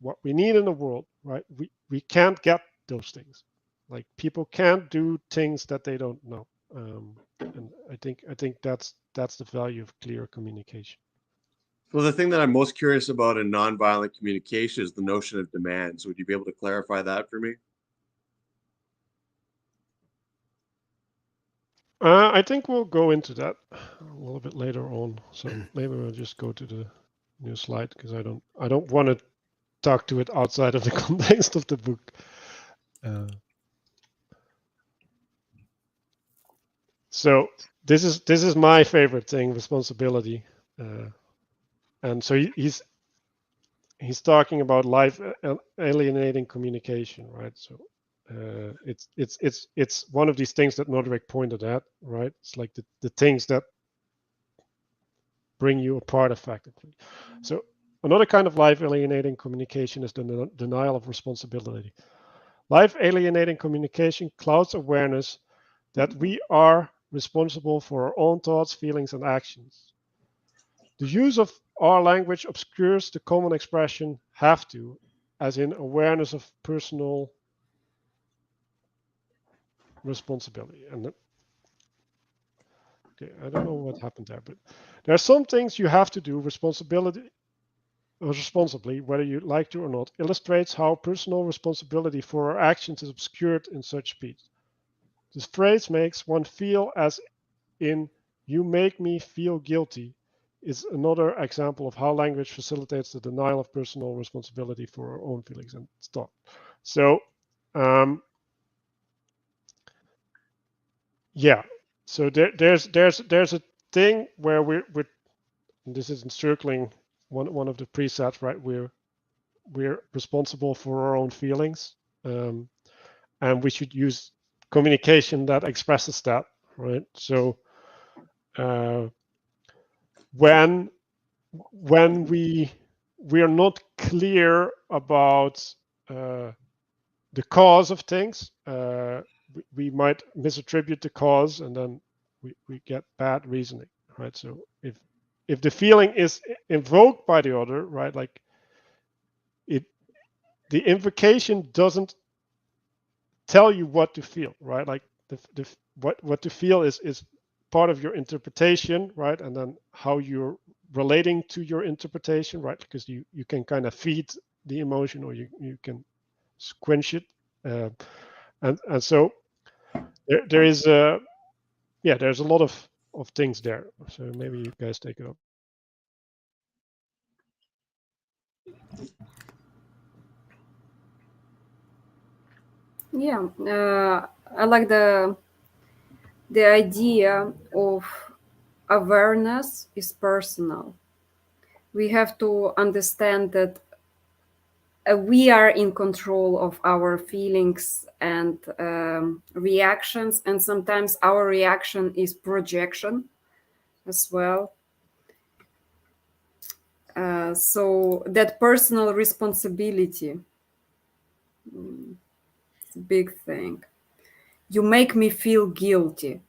what we need in the world, right, we can't get those things. Like people can't do things that they don't know, and I think that's the value of clear communication. So the thing that I'm most curious about in nonviolent communication is the notion of demands. Would you be able to clarify that for me? I think we'll go into that a little bit later on. So maybe we'll just go to the new slide because I don't want to talk to it outside of the context of the book. So this is my favorite thing, responsibility, and so he's talking about life alienating communication, right? So it's one of these things that Nodrick pointed at, right? It's like the things that bring you apart effectively. So another kind of life alienating communication is the denial of responsibility. Life alienating communication clouds awareness that we are responsible for our own thoughts, feelings, and actions. The use of our language obscures the common expression have to as in awareness of personal responsibility. And okay, I don't know what happened there, but there are some things you have to do responsibly, whether you like to or not, illustrates how personal responsibility for our actions is obscured in such speech. This phrase makes one feel as in "you make me feel guilty" is another example of how language facilitates the denial of personal responsibility for our own feelings and thought. So, yeah. So there's a thing where we're this is encircling one of the presets, right? We're responsible for our own feelings, and we should use communication that expresses that, right? So when we are not clear about the cause of things, we might misattribute the cause, and then we get bad reasoning, right? So if the feeling is invoked by the other, right, like the invocation doesn't tell you what to feel, right? Like what to feel is part of your interpretation, right? And then how you're relating to your interpretation, right? Because you can kind of feed the emotion, or you can quench it, and so there is there's a lot of things there. So maybe you guys take it up. Yeah, I like the idea of awareness is personal. We have to understand that we are in control of our feelings and reactions, and sometimes our reaction is projection as well. So that personal responsibility, it's a big thing. You make me feel guilty.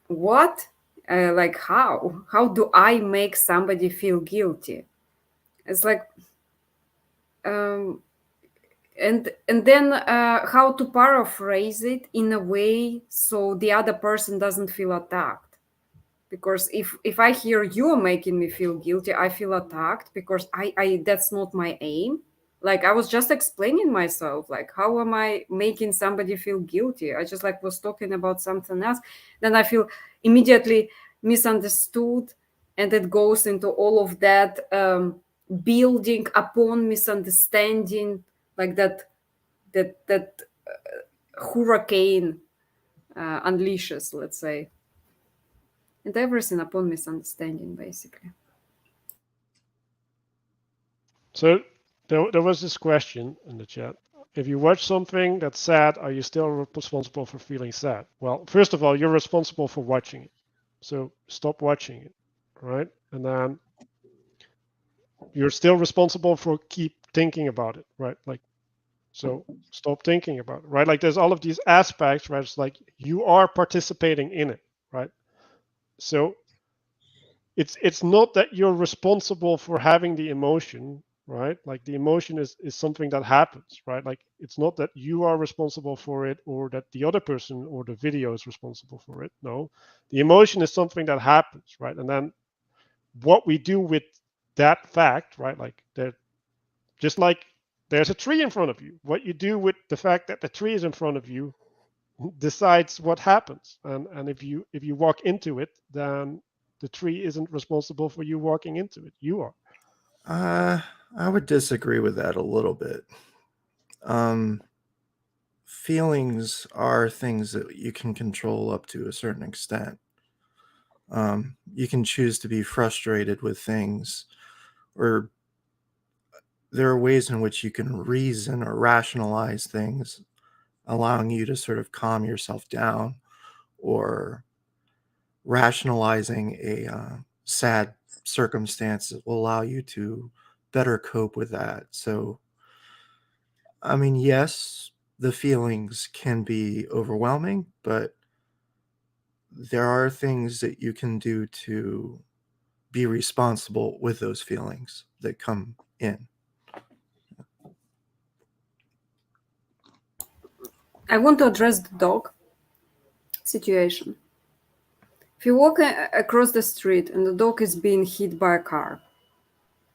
What? Like how? How do I make somebody feel guilty? It's like, and then how to paraphrase it in a way so the other person doesn't feel attacked. Because if I hear you're making me feel guilty, I feel attacked, because I that's not my aim. Like, I was just explaining myself, like, how am I making somebody feel guilty? I just like was talking about something else. Then I feel immediately misunderstood, and it goes into all of that, building upon misunderstanding, like that hurricane unleashes, let's say, and everything upon misunderstanding, basically. So there was this question in the chat. If you watch something that's sad, are you still responsible for feeling sad? Well, first of all, you're responsible for watching it. So stop watching it, right? And then you're still responsible for keep thinking about it, right? Like, so stop thinking about it, right? Like, there's all of these aspects, right? It's like you are participating in it, right? So it's not that you're responsible for having the emotion, right? Like, the emotion is something that happens, right? Like, it's not that you are responsible for it, or that the other person or the video is responsible for it. No, the emotion is something that happens, right? And then what we do with that fact, right? Like, that, just like there's a tree in front of you, what you do with the fact that the tree is in front of you decides what happens. And if you walk into it, then the tree isn't responsible for you walking into it. You are. I would disagree with that a little bit. Feelings are things that you can control up to a certain extent. You can choose to be frustrated with things, or there are ways in which you can reason or rationalize things, allowing you to sort of calm yourself down, or rationalizing a sad circumstance that will allow you to better cope with that. So, I mean, yes, the feelings can be overwhelming, but there are things that you can do to be responsible with those feelings that come in. I want to address the dog situation. If you walk across the street and the dog is being hit by a car,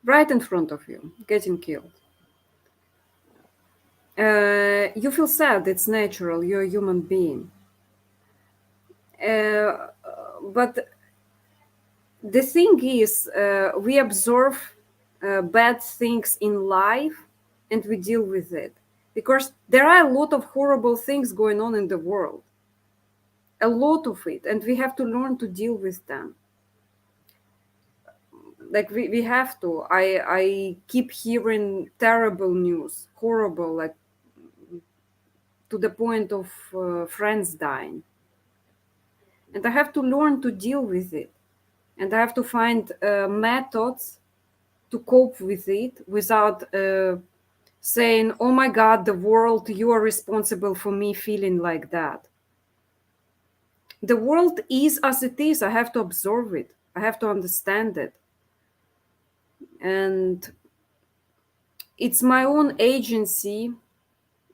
right in front of you, getting killed, you feel sad. It's natural. You're a human being. But the thing is, we observe bad things in life and we deal with it. Because there are a lot of horrible things going on in the world. A lot of it. And we have to learn to deal with them. Like we have to. I keep hearing terrible news, horrible, like to the point of friends dying. And I have to learn to deal with it. And I have to find methods to cope with it without saying, oh my God, the world, you are responsible for me feeling like that. The world is as it is. I have to observe it. I have to understand it. And it's my own agency,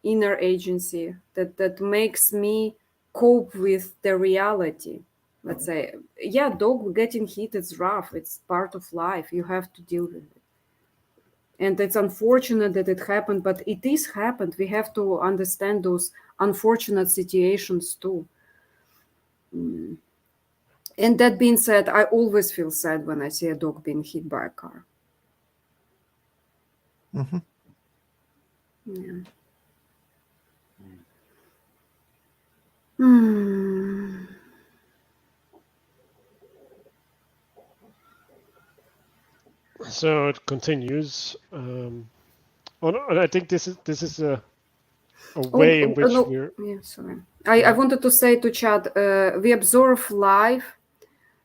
inner agency, that makes me cope with the reality. Let's say, yeah, dog getting hit, it's rough. It's part of life. You have to deal with it. And it's unfortunate that it happened, but it is happened. We have to understand those unfortunate situations too. And that being said, I always feel sad when I see a dog being hit by a car. Mm-hmm. Yeah. Hmm. So it continues. And I think this is a way in which we're. Yeah, sorry. I wanted to say to Chad, we observe life.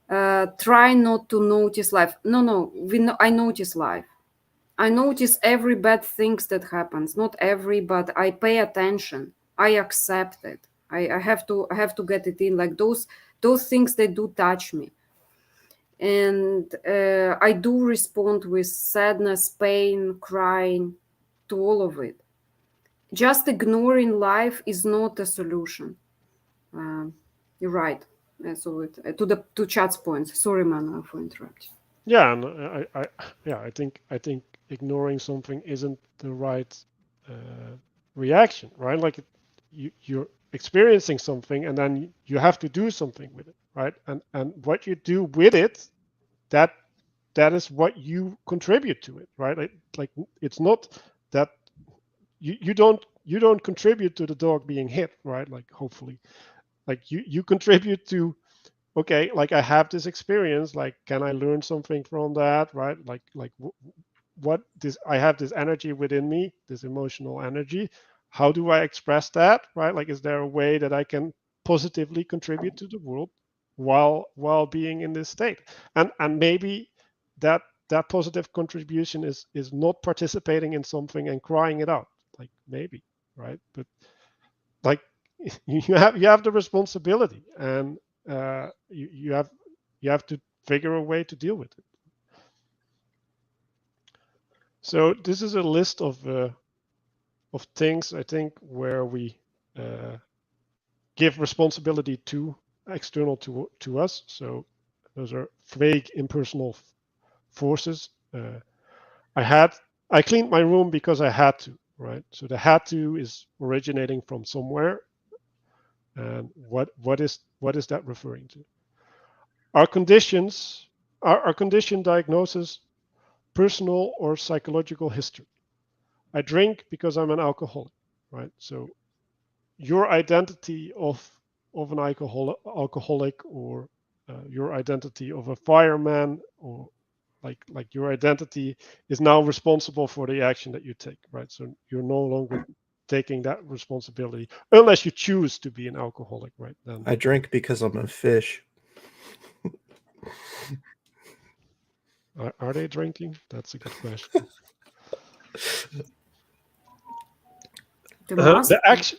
Try not to notice life. No. I notice life. I notice every bad things that happens. Not every, but I pay attention. I accept it. I have to get it in. Like those things that do touch me. And I do respond with sadness, pain, crying, to all of it. Just ignoring life is not a solution. You're right. So to Chad's point. Sorry, Manuel, for interrupting. Yeah, and I think ignoring something isn't the right reaction, right? Like you're experiencing something, and then you have to do something with it, right? And what you do with it, that is what you contribute to it, right? Like it's not that you don't contribute to the dog being hit, right? Like hopefully, like you contribute to, okay, like I have this experience, like can I learn something from that, right? Like what this, I have this energy within me, this emotional energy. How do I express that, right? Like is there a way that I can positively contribute to the world while being in this state? And maybe that positive contribution is not participating in something and crying it out, like maybe, right? But like you have the responsibility, and you have to figure a way to deal with it. So this is a list of things, I think, where we give responsibility to external to us. So those are vague impersonal forces. I cleaned my room because I had to, right? So the had to is originating from somewhere. And what is that referring to? Our conditions, our condition diagnosis, personal or psychological history. I drink because I'm an alcoholic, right? So your identity of an alcoholic, or your identity of a fireman, or like your identity is now responsible for the action that you take, right? So you're no longer taking that responsibility unless you choose to be an alcoholic, right? Then I drink because I'm a fish. Are they drinking? That's a good question. The action.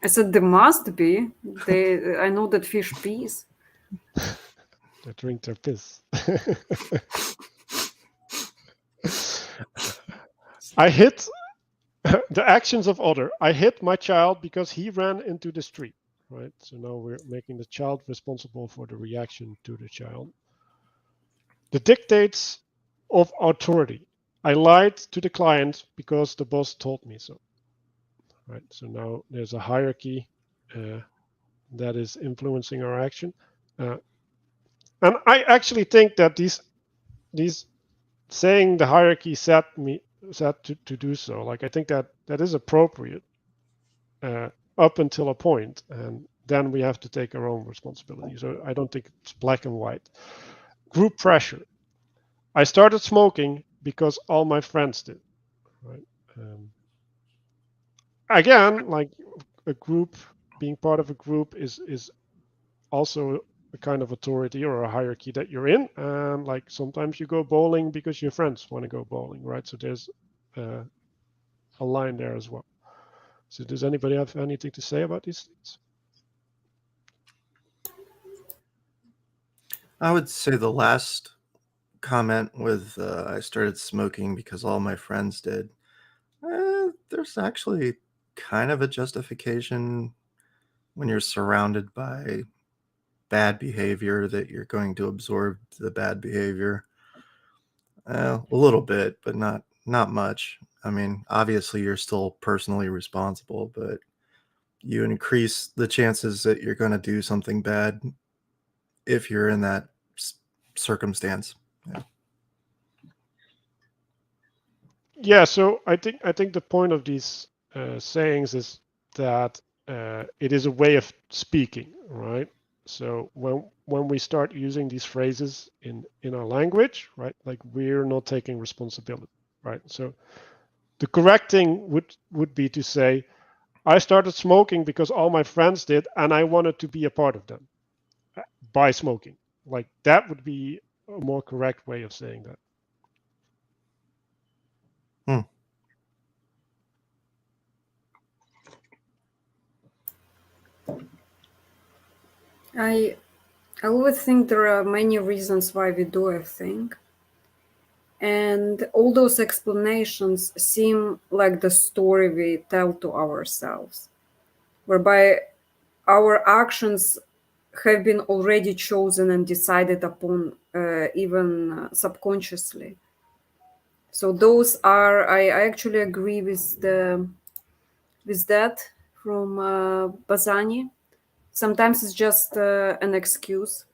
I said there must be. I know that fish pees. They drink their piss. I hit the actions of other. I hit my child because he ran into the street, right? So now we're making the child responsible for the reaction to the child. The dictates of authority. I lied to the client because the boss told me so, right? So now there's a hierarchy that is influencing our action. And I actually think that these saying the hierarchy set to do so, like I think that is appropriate up until a point, and then we have to take our own responsibility. So I don't think it's black and white. Group pressure. I started smoking because all my friends did, right? Again, like a group, being part of a group is also a kind of authority or a hierarchy that you're in. And like sometimes you go bowling because your friends want to go bowling, right? So there's a line there as well. So does anybody have anything to say about these things? I would say the last comment with I started smoking because all my friends did. There's actually kind of a justification when you're surrounded by bad behavior that you're going to absorb the bad behavior. A little bit, but not much. I mean, obviously you're still personally responsible, but you increase the chances that you're going to do something bad if you're in that circumstance. Yeah. Yeah, so I think the point of these sayings is that it is a way of speaking, right? So when we start using these phrases in our language, right, like we're not taking responsibility, right? So the correct thing would be to say, I started smoking because all my friends did, and I wanted to be a part of them by smoking. Like that would be a more correct way of saying that. I always think there are many reasons why we do a thing. And all those explanations seem like the story we tell to ourselves, whereby our actions have been already chosen and decided upon, even subconsciously. So those are, I actually agree with that from Bazani. Sometimes it's just an excuse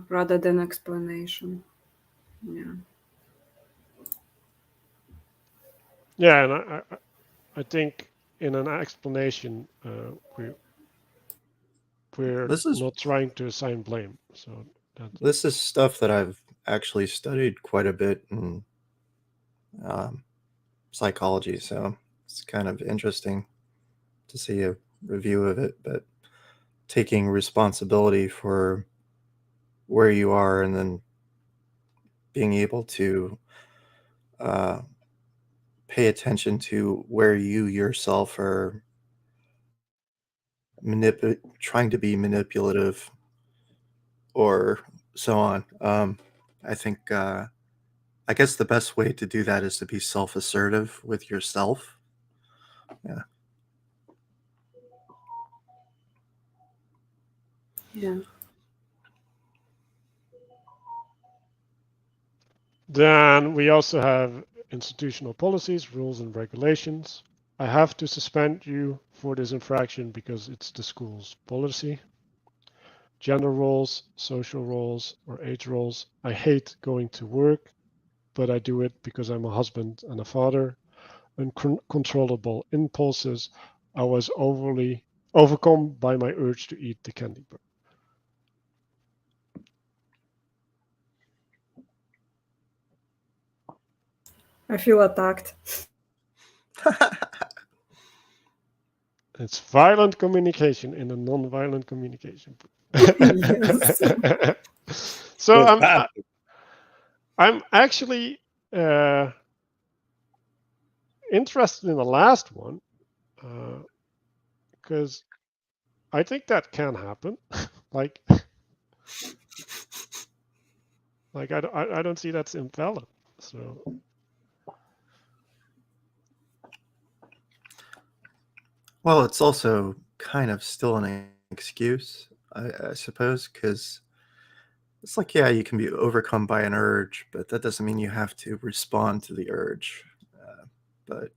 rather than explanation. Yeah. Yeah, and I think in an explanation we're This is not trying to assign blame. So this is stuff that I've actually studied quite a bit in psychology, so it's kind of interesting to see a review of it. But taking responsibility for where you are and then being able to pay attention to where you yourself are trying to be manipulative or so on. I think I guess the best way to do that is to be self-assertive with yourself. Yeah. Yeah. then we also have institutional policies, rules, and regulations. I have to suspend you for this infraction because it's the school's policy. Gender roles, social roles, or age roles. I hate going to work, but I do it because I'm a husband and a father. Uncontrollable impulses. I was overcome by my urge to eat the candy bar. I feel attacked. It's violent communication in a non-violent communication. Yes. So I'm actually interested in the last one because I think that can happen. like I don't see that's invalid. So Well, it's also kind of still an excuse, I suppose, because it's like, yeah, you can be overcome by an urge, but that doesn't mean you have to respond to the urge. But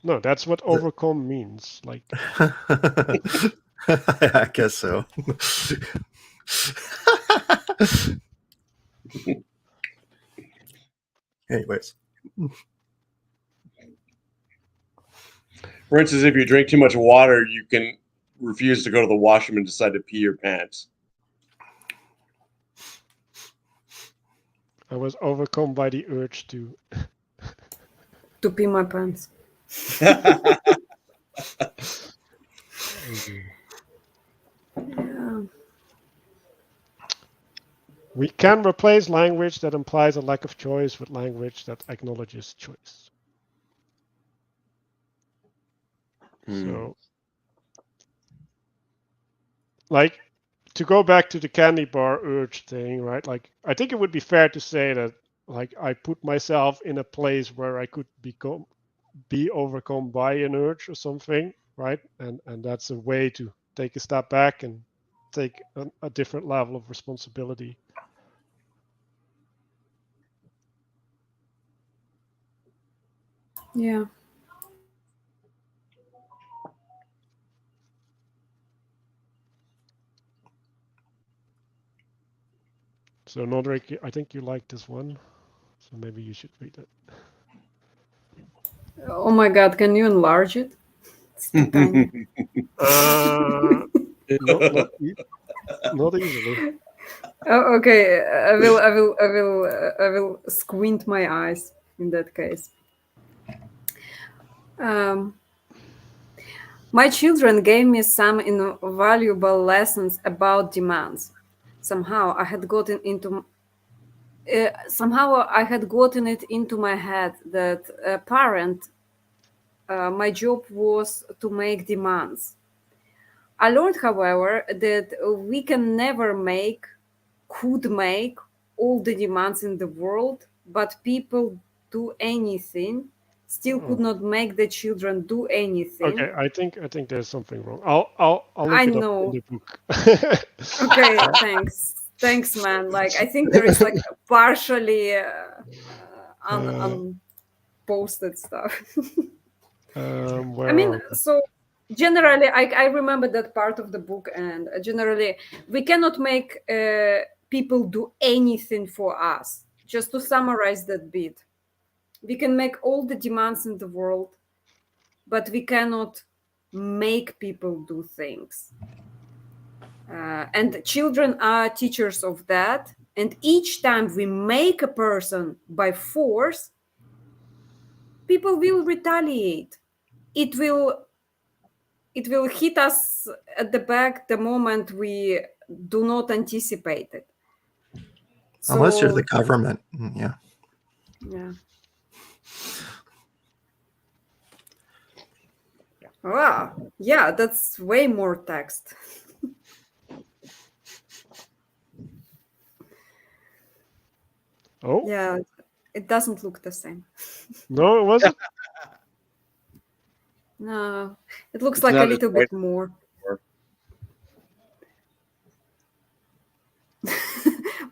No, that's what overcome means. Like, I guess so. Anyways. For instance, if you drink too much water, you can refuse to go to the washroom and decide to pee your pants. I was overcome by the urge to pee my pants. Yeah. We can replace language that implies a lack of choice with language that acknowledges choice. So, like, to go back to the candy bar urge thing, right? Like, I think it would be fair to say that, like, I put myself in a place where I could be overcome by an urge or something, right? And that's a way to take a step back and take a different level of responsibility. Yeah. So, Nodrik, I think you like this one, so maybe you should read it. Oh my God, can you enlarge it? It's too tiny. Not easily. Oh, okay, I will squint my eyes in that case. My children gave me some invaluable lessons about demands. Somehow I had gotten it into my head that a parent, my job was to make demands. I learned, however, that we can never could make all the demands in the world, but people do anything, still could not make the children do anything. Okay, I think there's something wrong. I'll look I it up know. in the book. Okay, thanks, man. Like, I think there is like partially unposted stuff. I mean, so generally, I remember that part of the book, and generally, we cannot make people do anything for us. Just to summarize that bit, we can make all the demands in the world, but we cannot make people do things. And children are teachers of that. And each time we make a person by force, people will retaliate. It will hit us at the back the moment we do not anticipate it. Unless you're the government. Yeah. Yeah. Ah, yeah, that's way more text. Oh? Yeah, it doesn't look the same. No, it wasn't? No, it looks like a little bit more.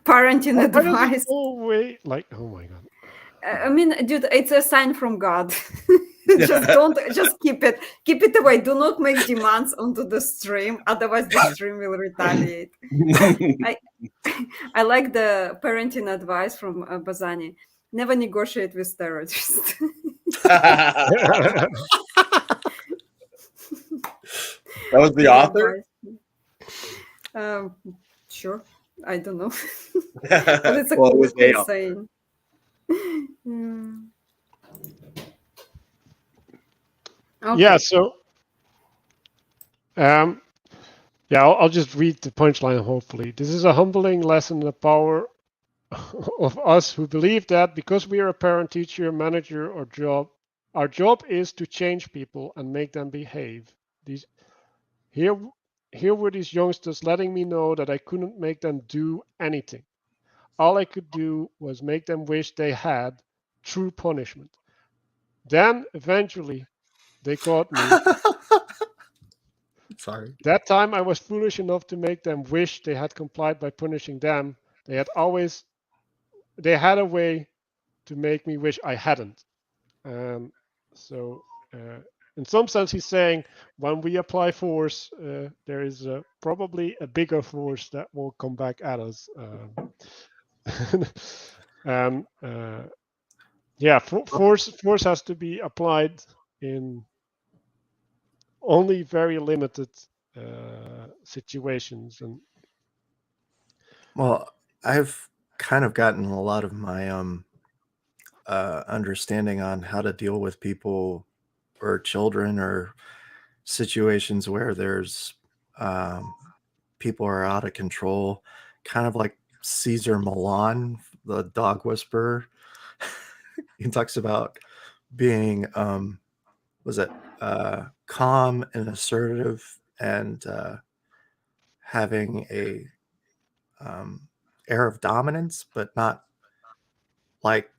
Parenting advice. Oh, wait. Like, oh my God. I mean, dude, it's a sign from God. just keep it away. Do not make demands onto the stream, otherwise the stream will retaliate. I like the parenting advice from Bazani. Never negotiate with terrorists. That was the author? Sure. I don't know. But it's a Well, cool it was saying. Okay. Yeah, so I'll just read the punchline, hopefully. This is a humbling lesson in the power of us who believe that because we are a parent, teacher, manager, or our job is to change people and make them behave. Here were these youngsters letting me know that I couldn't make them do anything. All I could do was make them wish they had true punishment. Then, eventually, They caught me. Sorry. That time I was foolish enough to make them wish they had complied by punishing them. They had a way to make me wish I hadn't. So in some sense, he's saying when we apply force, there is probably a bigger force that will come back at us. Yeah, force has to be applied in only very limited situations. And well, I've kind of gotten a lot of my understanding on how to deal with people or children or situations where there's people are out of control, kind of like Caesar Milan, the dog whisperer. He talks about being was it calm and assertive and having a air of dominance, but not like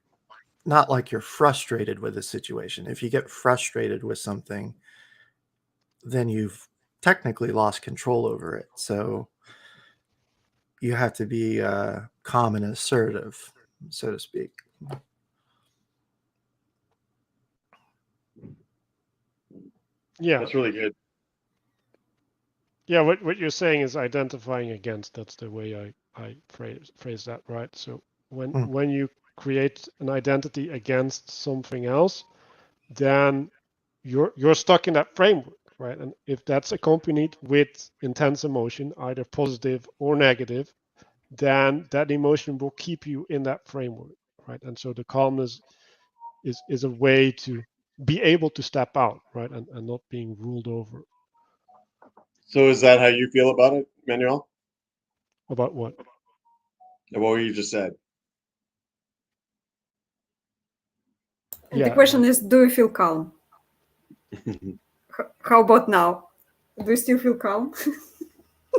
you're frustrated with a situation. If you get frustrated with something, then you've technically lost control over it. So you have to be calm and assertive, so to speak. yeah, That's really good. yeah. What you're saying is identifying against. That's the way I phrase that, right? So when you create an identity against something else, then you're stuck in that framework, right? And if that's accompanied with intense emotion, either positive or negative, then that emotion will keep you in that framework, right? And so the calmness is a way to be able to step out, right? And not being ruled over. So is that how you feel about it, Manuel? About what? What you just said? And the question is, do you feel calm? How about now? Do you still feel calm?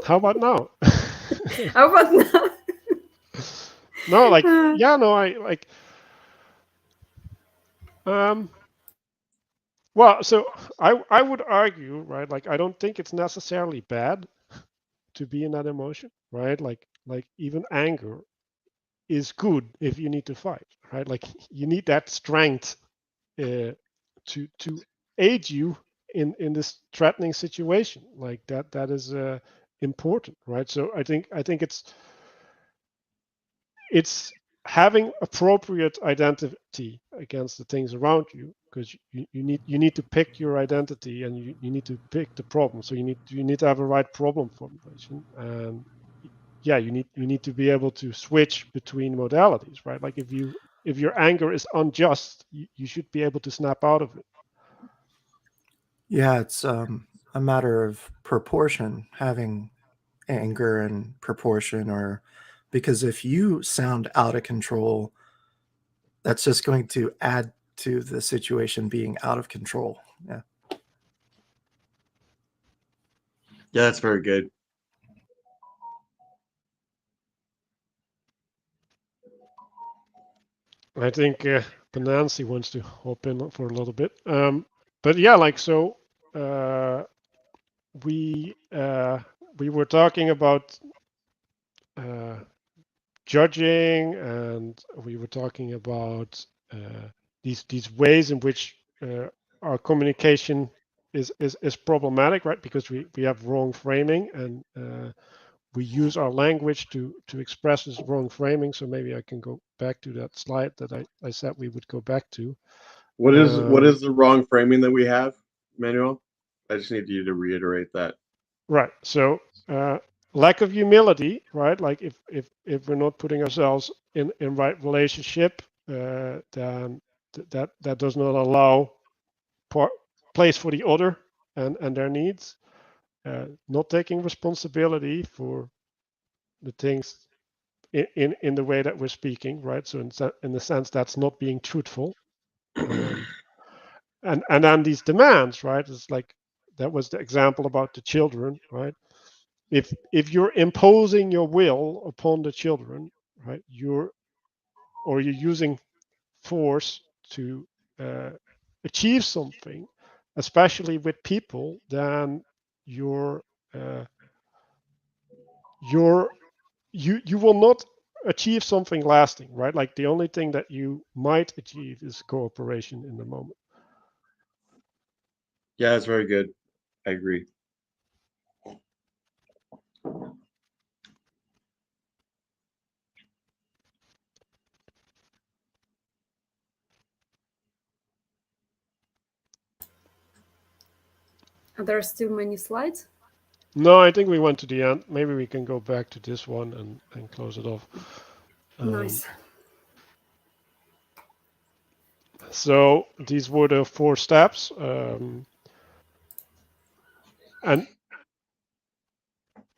How about now? How about now? No, like, yeah, no, I like, well, so I would argue, right? Like, I don't think it's necessarily bad to be in that emotion, right? Like even anger is good if you need to fight, right? Like you need that strength to aid you in this threatening situation. Like that is important, right? So I think it's having appropriate identity against the things around you, because you need to pick your identity, and you need to pick the problem. So you need to have a right problem formulation, and yeah, you need to be able to switch between modalities, right? Like if your anger is unjust, you should be able to snap out of it. Yeah, it's a matter of proportion, having anger and proportion, or because if you sound out of control, that's just going to add to the situation being out of control. Yeah. Yeah, that's very good. I think Benancy wants to hop in for a little bit. But yeah, like so we were talking about judging, and we were talking about these ways in which our communication is problematic, right? Because we have wrong framing, and we use our language to express this wrong framing. So maybe I can go back to that slide that I said we would go back to. What is the wrong framing that we have, Manuel? I just need you to reiterate that. Right. So lack of humility, right? Like if we're not putting ourselves in right relationship, then that does not allow place for the other and their needs. Not taking responsibility for the things in the way that we're speaking, right? So in the sense that's not being truthful, and then these demands, right? It's like that was the example about the children, right? If you're imposing your will upon the children, right? You're using force to achieve something, especially with people, then you will not achieve something lasting, right? Like the only thing that you might achieve is cooperation in the moment. Yeah, that's very good. I agree. Are there still many slides? No, I think we went to the end. Maybe we can go back to this one and close it off. Nice. So these were the 4 steps, and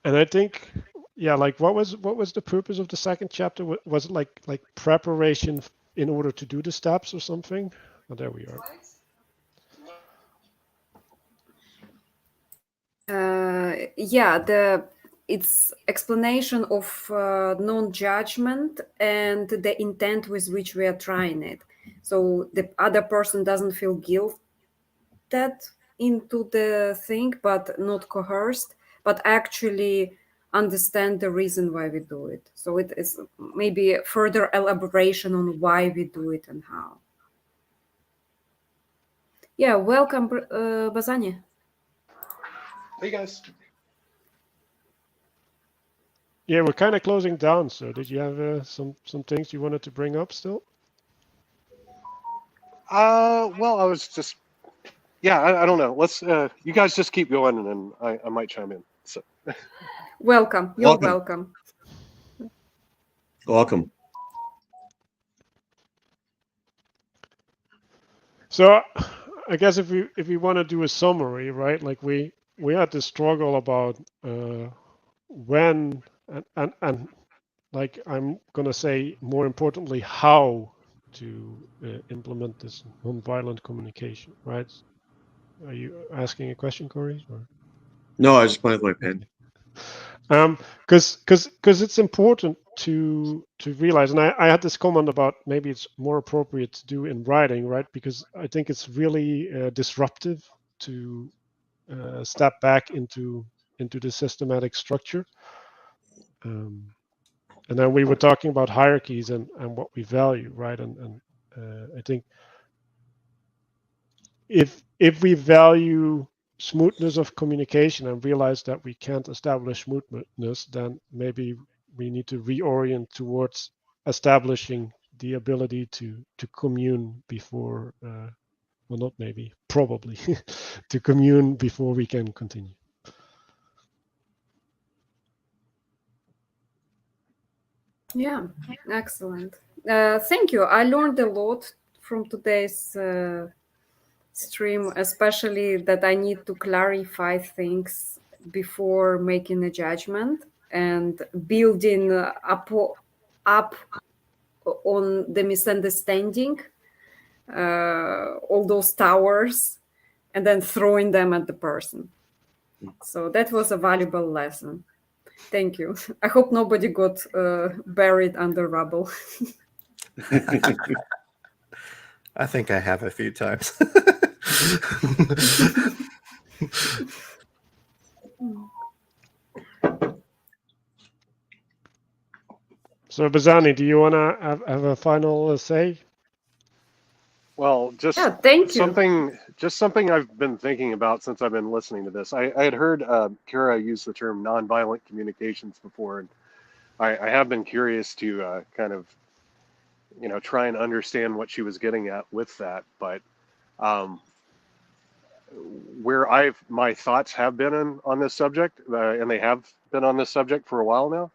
I think, yeah, like what was the purpose of the second chapter? Was it like preparation in order to do the steps or something? Oh, there we are. Yeah, it's explanation of non-judgment and the intent with which we are trying it. So the other person doesn't feel guilted into the thing, but not coerced, but actually understand the reason why we do it. So it is maybe a further elaboration on why we do it and how. Yeah, welcome, Bazani. Hey guys. Yeah, we're kind of closing down. So did you have some things you wanted to bring up still? Well, I was just, yeah, I don't know. Let's, you guys just keep going, and then I might chime in. So. Welcome. You're welcome. Welcome. So I guess if we want to do a summary, right? Like we had this struggle about when and like I'm gonna say more importantly how to implement this nonviolent communication, right? Are you asking a question, Corey? Or? No, I just playing with my pen. Because it's important to realize, and I had this comment about maybe it's more appropriate to do in writing, right? Because I think it's really disruptive to step back into the systematic structure. And then we were talking about hierarchies and what we value, right? And I think if we value smoothness of communication and realize that we can't establish smoothness, then maybe we need to reorient towards establishing the ability to commune before, well, not maybe, probably, to commune before we can continue. Yeah, excellent. Thank you. I learned a lot from today's stream, especially that I need to clarify things before making a judgment and building up on the misunderstanding, all those towers, and then throwing them at the person. So that was a valuable lesson. Thank you. I hope nobody got buried under rubble. I think I have a few times. So, Bazani, do you want to have a final say? Well, just thank you. something I've been thinking about since I've been listening to this. I had heard Kara use the term nonviolent communications before, and I have been curious to kind of, try and understand what she was getting at with that. But where my thoughts have been on this subject, and they have been on this subject for a while now,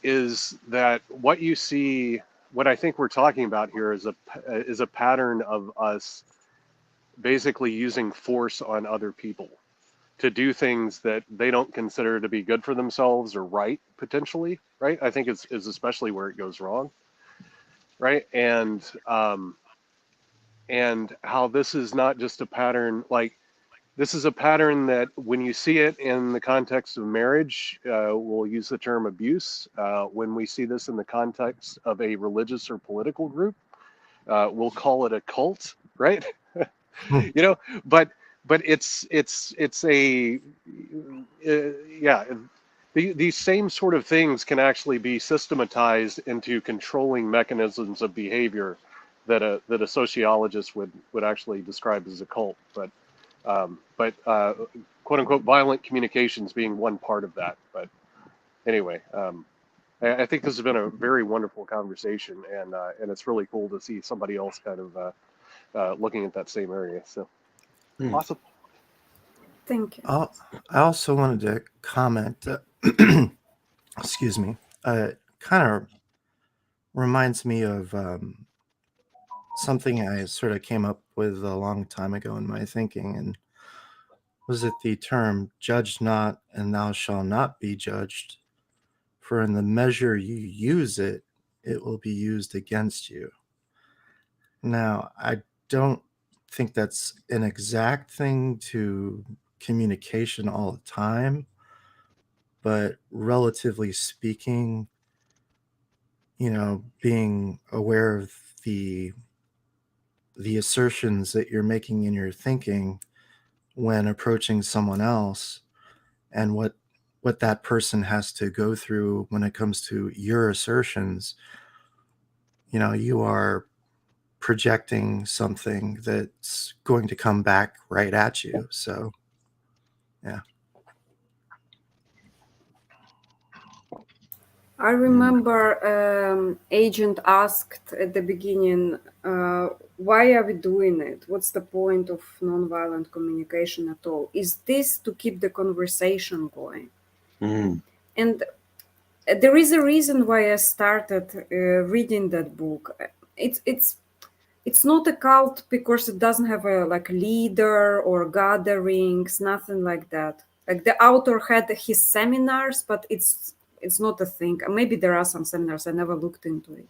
is that what you see, what I think we're talking about here is a pattern of us basically using force on other people to do things that they don't consider to be good for themselves or right, potentially, right? I think is especially where it goes wrong, right? And how this is not just a pattern, like this is a pattern that when you see it in the context of marriage, we'll use the term abuse. When we see this in the context of a religious or political group, we'll call it a cult, right? Hmm. you know, but it's a yeah. These same sort of things can actually be systematized into controlling mechanisms of behavior that a sociologist would actually describe as a cult. But quote unquote violent communications being one part of that. But anyway, I think this has been a very wonderful conversation, and it's really cool to see somebody else kind of looking at that same area. So awesome. Thank you. I also wanted to comment. Excuse me. Kind of reminds me of something I sort of came up with a long time ago in my thinking, and was it the term "judge not, and thou shalt not be judged"? For in the measure you use it, it will be used against you. Now, I don't think that's an exact thing to communication all the time, but relatively speaking, being aware of the assertions that you're making in your thinking when approaching someone else, and what that person has to go through when it comes to your assertions, you are projecting something that's going to come back right at you. So, yeah. I remember agent asked at the beginning, why are we doing it? What's the point of nonviolent communication at all? Is this to keep the conversation going? Mm. And there is a reason why I started reading that book. It's not a cult because it doesn't have a leader or gatherings, nothing like that. Like the author had his seminars, but it's not a thing. Maybe there are some seminars. I never looked into it.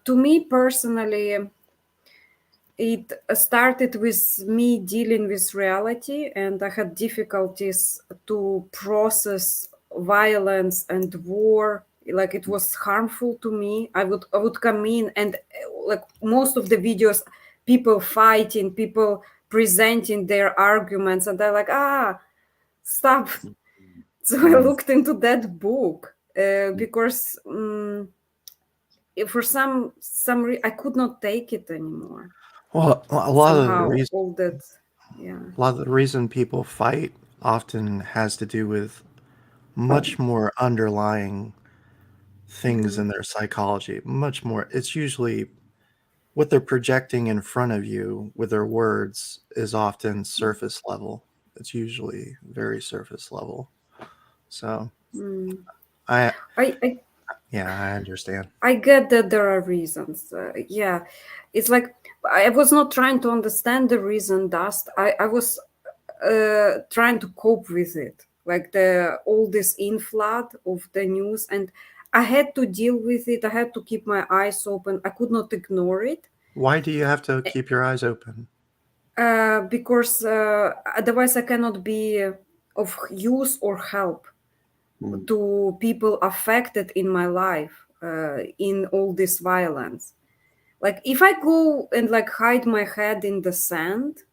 To me personally, it started with me dealing with reality, and I had difficulties to process violence and war. Like it was harmful to me. I would come in and like most of the videos, people fighting, people presenting their arguments, and they're like, stop. So I looked into that book because for I could not take it anymore. Well, a lot of the Somehow reason all that, yeah. a lot of the reason people fight often has to do with much more underlying things in their psychology. Much more. It's usually what they're projecting in front of you with their words is often surface level. It's usually very surface level. So I I yeah, I understand. I get that there are reasons. Yeah, it's like I was not trying to understand the reason. Dust. I was trying to cope with it, like the all this inflood of the news, and I had to deal with it. I had to keep my eyes open. I could not ignore it Why do you have to keep your eyes open? because otherwise I cannot be of use or help to people affected in my life in all this violence. Like if I go and like hide my head in the sand,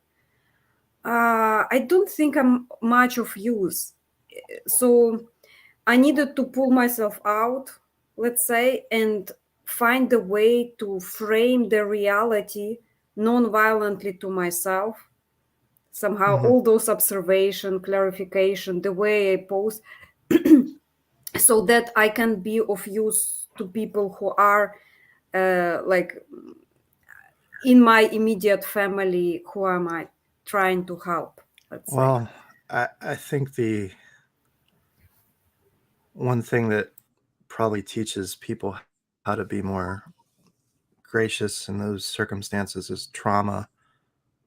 I don't think I'm much of use. So I needed to pull myself out, let's say, and find a way to frame the reality non-violently to myself. Somehow Mhm. all those observation, clarification, the way I pose, so that I can be of use to people who are like in my immediate family. Who am I trying to help? Let's say. Well, I think the one thing that probably teaches people how to be more gracious in those circumstances is trauma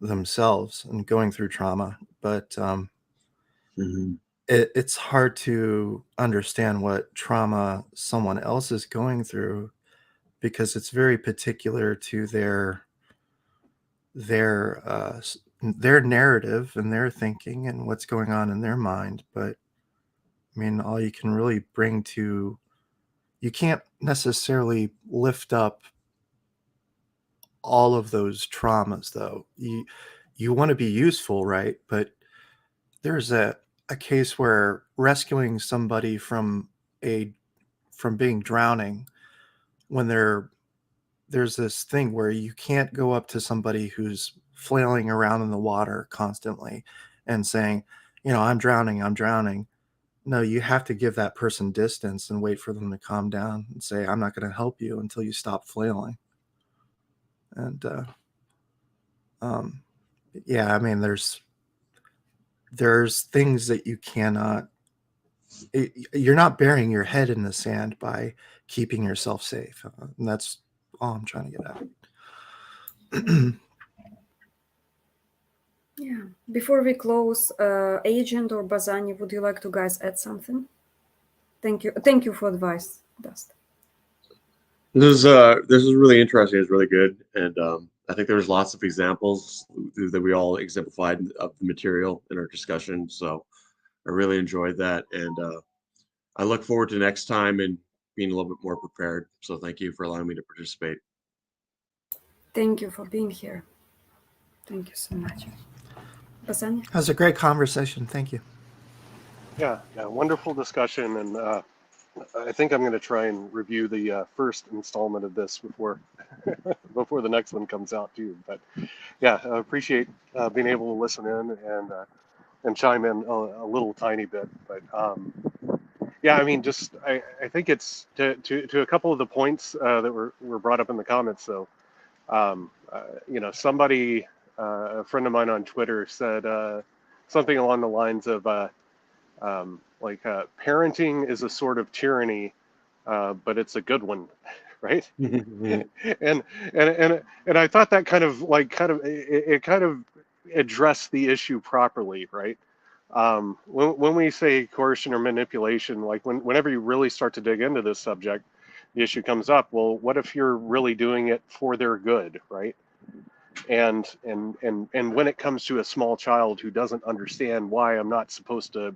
themselves and going through trauma. But it's hard to understand what trauma someone else is going through because it's very particular to their narrative and their thinking and what's going on in their mind. But I mean, all you can really bring to you can't necessarily lift up all of those traumas, though. You want to be useful, right? But there's a case where rescuing somebody from being drowning, when there's this thing where you can't go up to somebody who's flailing around in the water constantly and saying, I'm drowning. No, you have to give that person distance and wait for them to calm down and say, I'm not going to help you until you stop flailing. And yeah, I mean, there's things that you cannot. You're not burying your head in the sand by keeping yourself safe, and that's all I'm trying to get at. Yeah. Before we close, Agent or Bazani, would you like to guys add something? Thank you for advice, Dust. This is really interesting. It's really good, and I think there's lots of examples that we all exemplified of the material in our discussion. So I really enjoyed that, and I look forward to next time and being a little bit more prepared. So thank you for allowing me to participate. Thank you for being here. Thank you so much. Bazani? That was a great conversation. Thank you. Yeah, wonderful discussion, and I think I'm going to try and review the first installment of this before before the next one comes out too. But yeah, I appreciate being able to listen in and chime in a little tiny bit. But yeah, I mean, just I think it's to a couple of the points that were brought up in the comments. Though, somebody, a friend of mine on Twitter said something along the lines of parenting is a sort of tyranny, but it's a good one, right? and I thought that kind of addressed the issue properly, right? When we say coercion or manipulation, like whenever you really start to dig into this subject, the issue comes up. Well, what if you're really doing it for their good, right? And when it comes to a small child who doesn't understand why I'm not supposed to,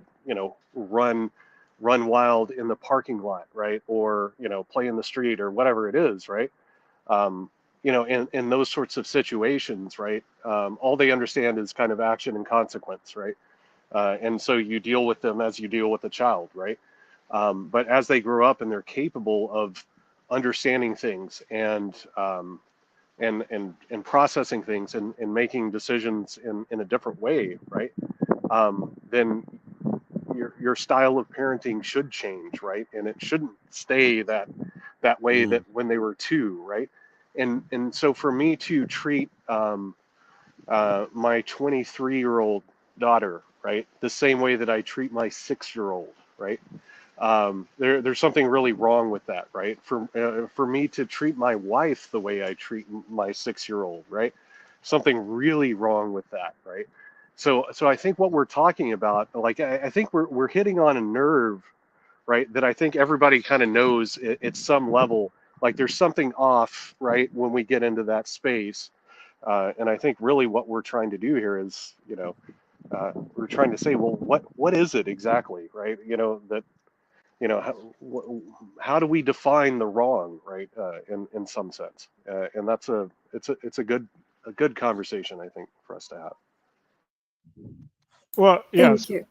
run wild in the parking lot, right? Or, play in the street or whatever it is, right? In those sorts of situations, right? All they understand is kind of action and consequence, right? And so you deal with them as you deal with a child, right? But as they grow up and they're capable of understanding things and processing things and making decisions in a different way, right? Then your style of parenting should change, right? And it shouldn't stay that way that when they were 2, right? And so for me to treat my 23-year-old daughter, right, the same way that I treat my 6-year-old, right? There's something really wrong with that, right? For me to treat my wife the way I treat my 6-year-old, right? Something really wrong with that, right? So I think what we're talking about, like I think we're hitting on a nerve, right? That I think everybody kind of knows at some level, like there's something off, right? When we get into that space, and I think really what we're trying to do here is, we're trying to say, well, what is it exactly, right? How do we define the wrong, right? In some sense, and it's a good conversation, I think, for us to have. Well, yes. Thank you.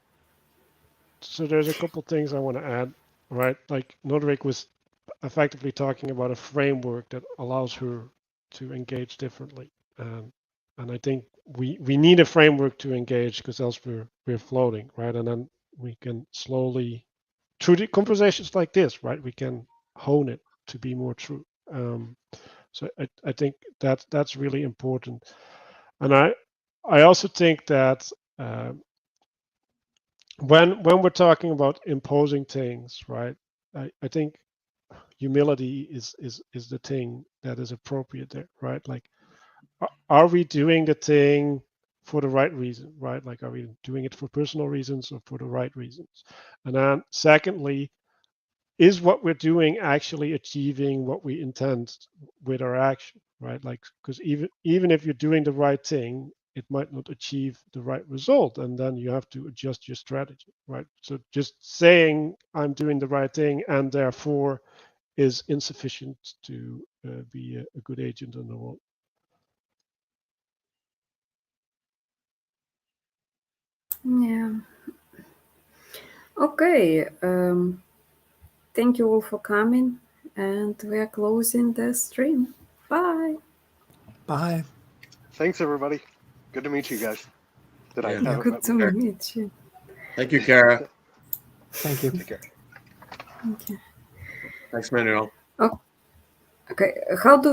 So there's a couple things I want to add, right? Like Nodrik was effectively talking about a framework that allows her to engage differently, and I think we need a framework to engage because else we're floating, right? And then we can slowly, through the conversations like this, right, we can hone it to be more true. So I think that's really important, and I also think that when we're talking about imposing things, right, I think humility is the thing that is appropriate there, right? Like, are we doing the thing for the right reason, right? Like, are we doing it for personal reasons or for the right reasons? And then secondly, is what we're doing actually achieving what we intend with our action, right? Like, because even if you're doing the right thing, it might not achieve the right result, and then you have to adjust your strategy, right? So just saying I'm doing the right thing and therefore is insufficient to be a good agent in the world. Yeah. Okay. Thank you all for coming, and we are closing the stream. Bye. Bye. Thanks, everybody. Good to meet you guys. That I Yeah. haven't Good met to before. meet you. Thank you, Kara. Thank you. Take care. Okay. Thanks, Manuel. Okay. How do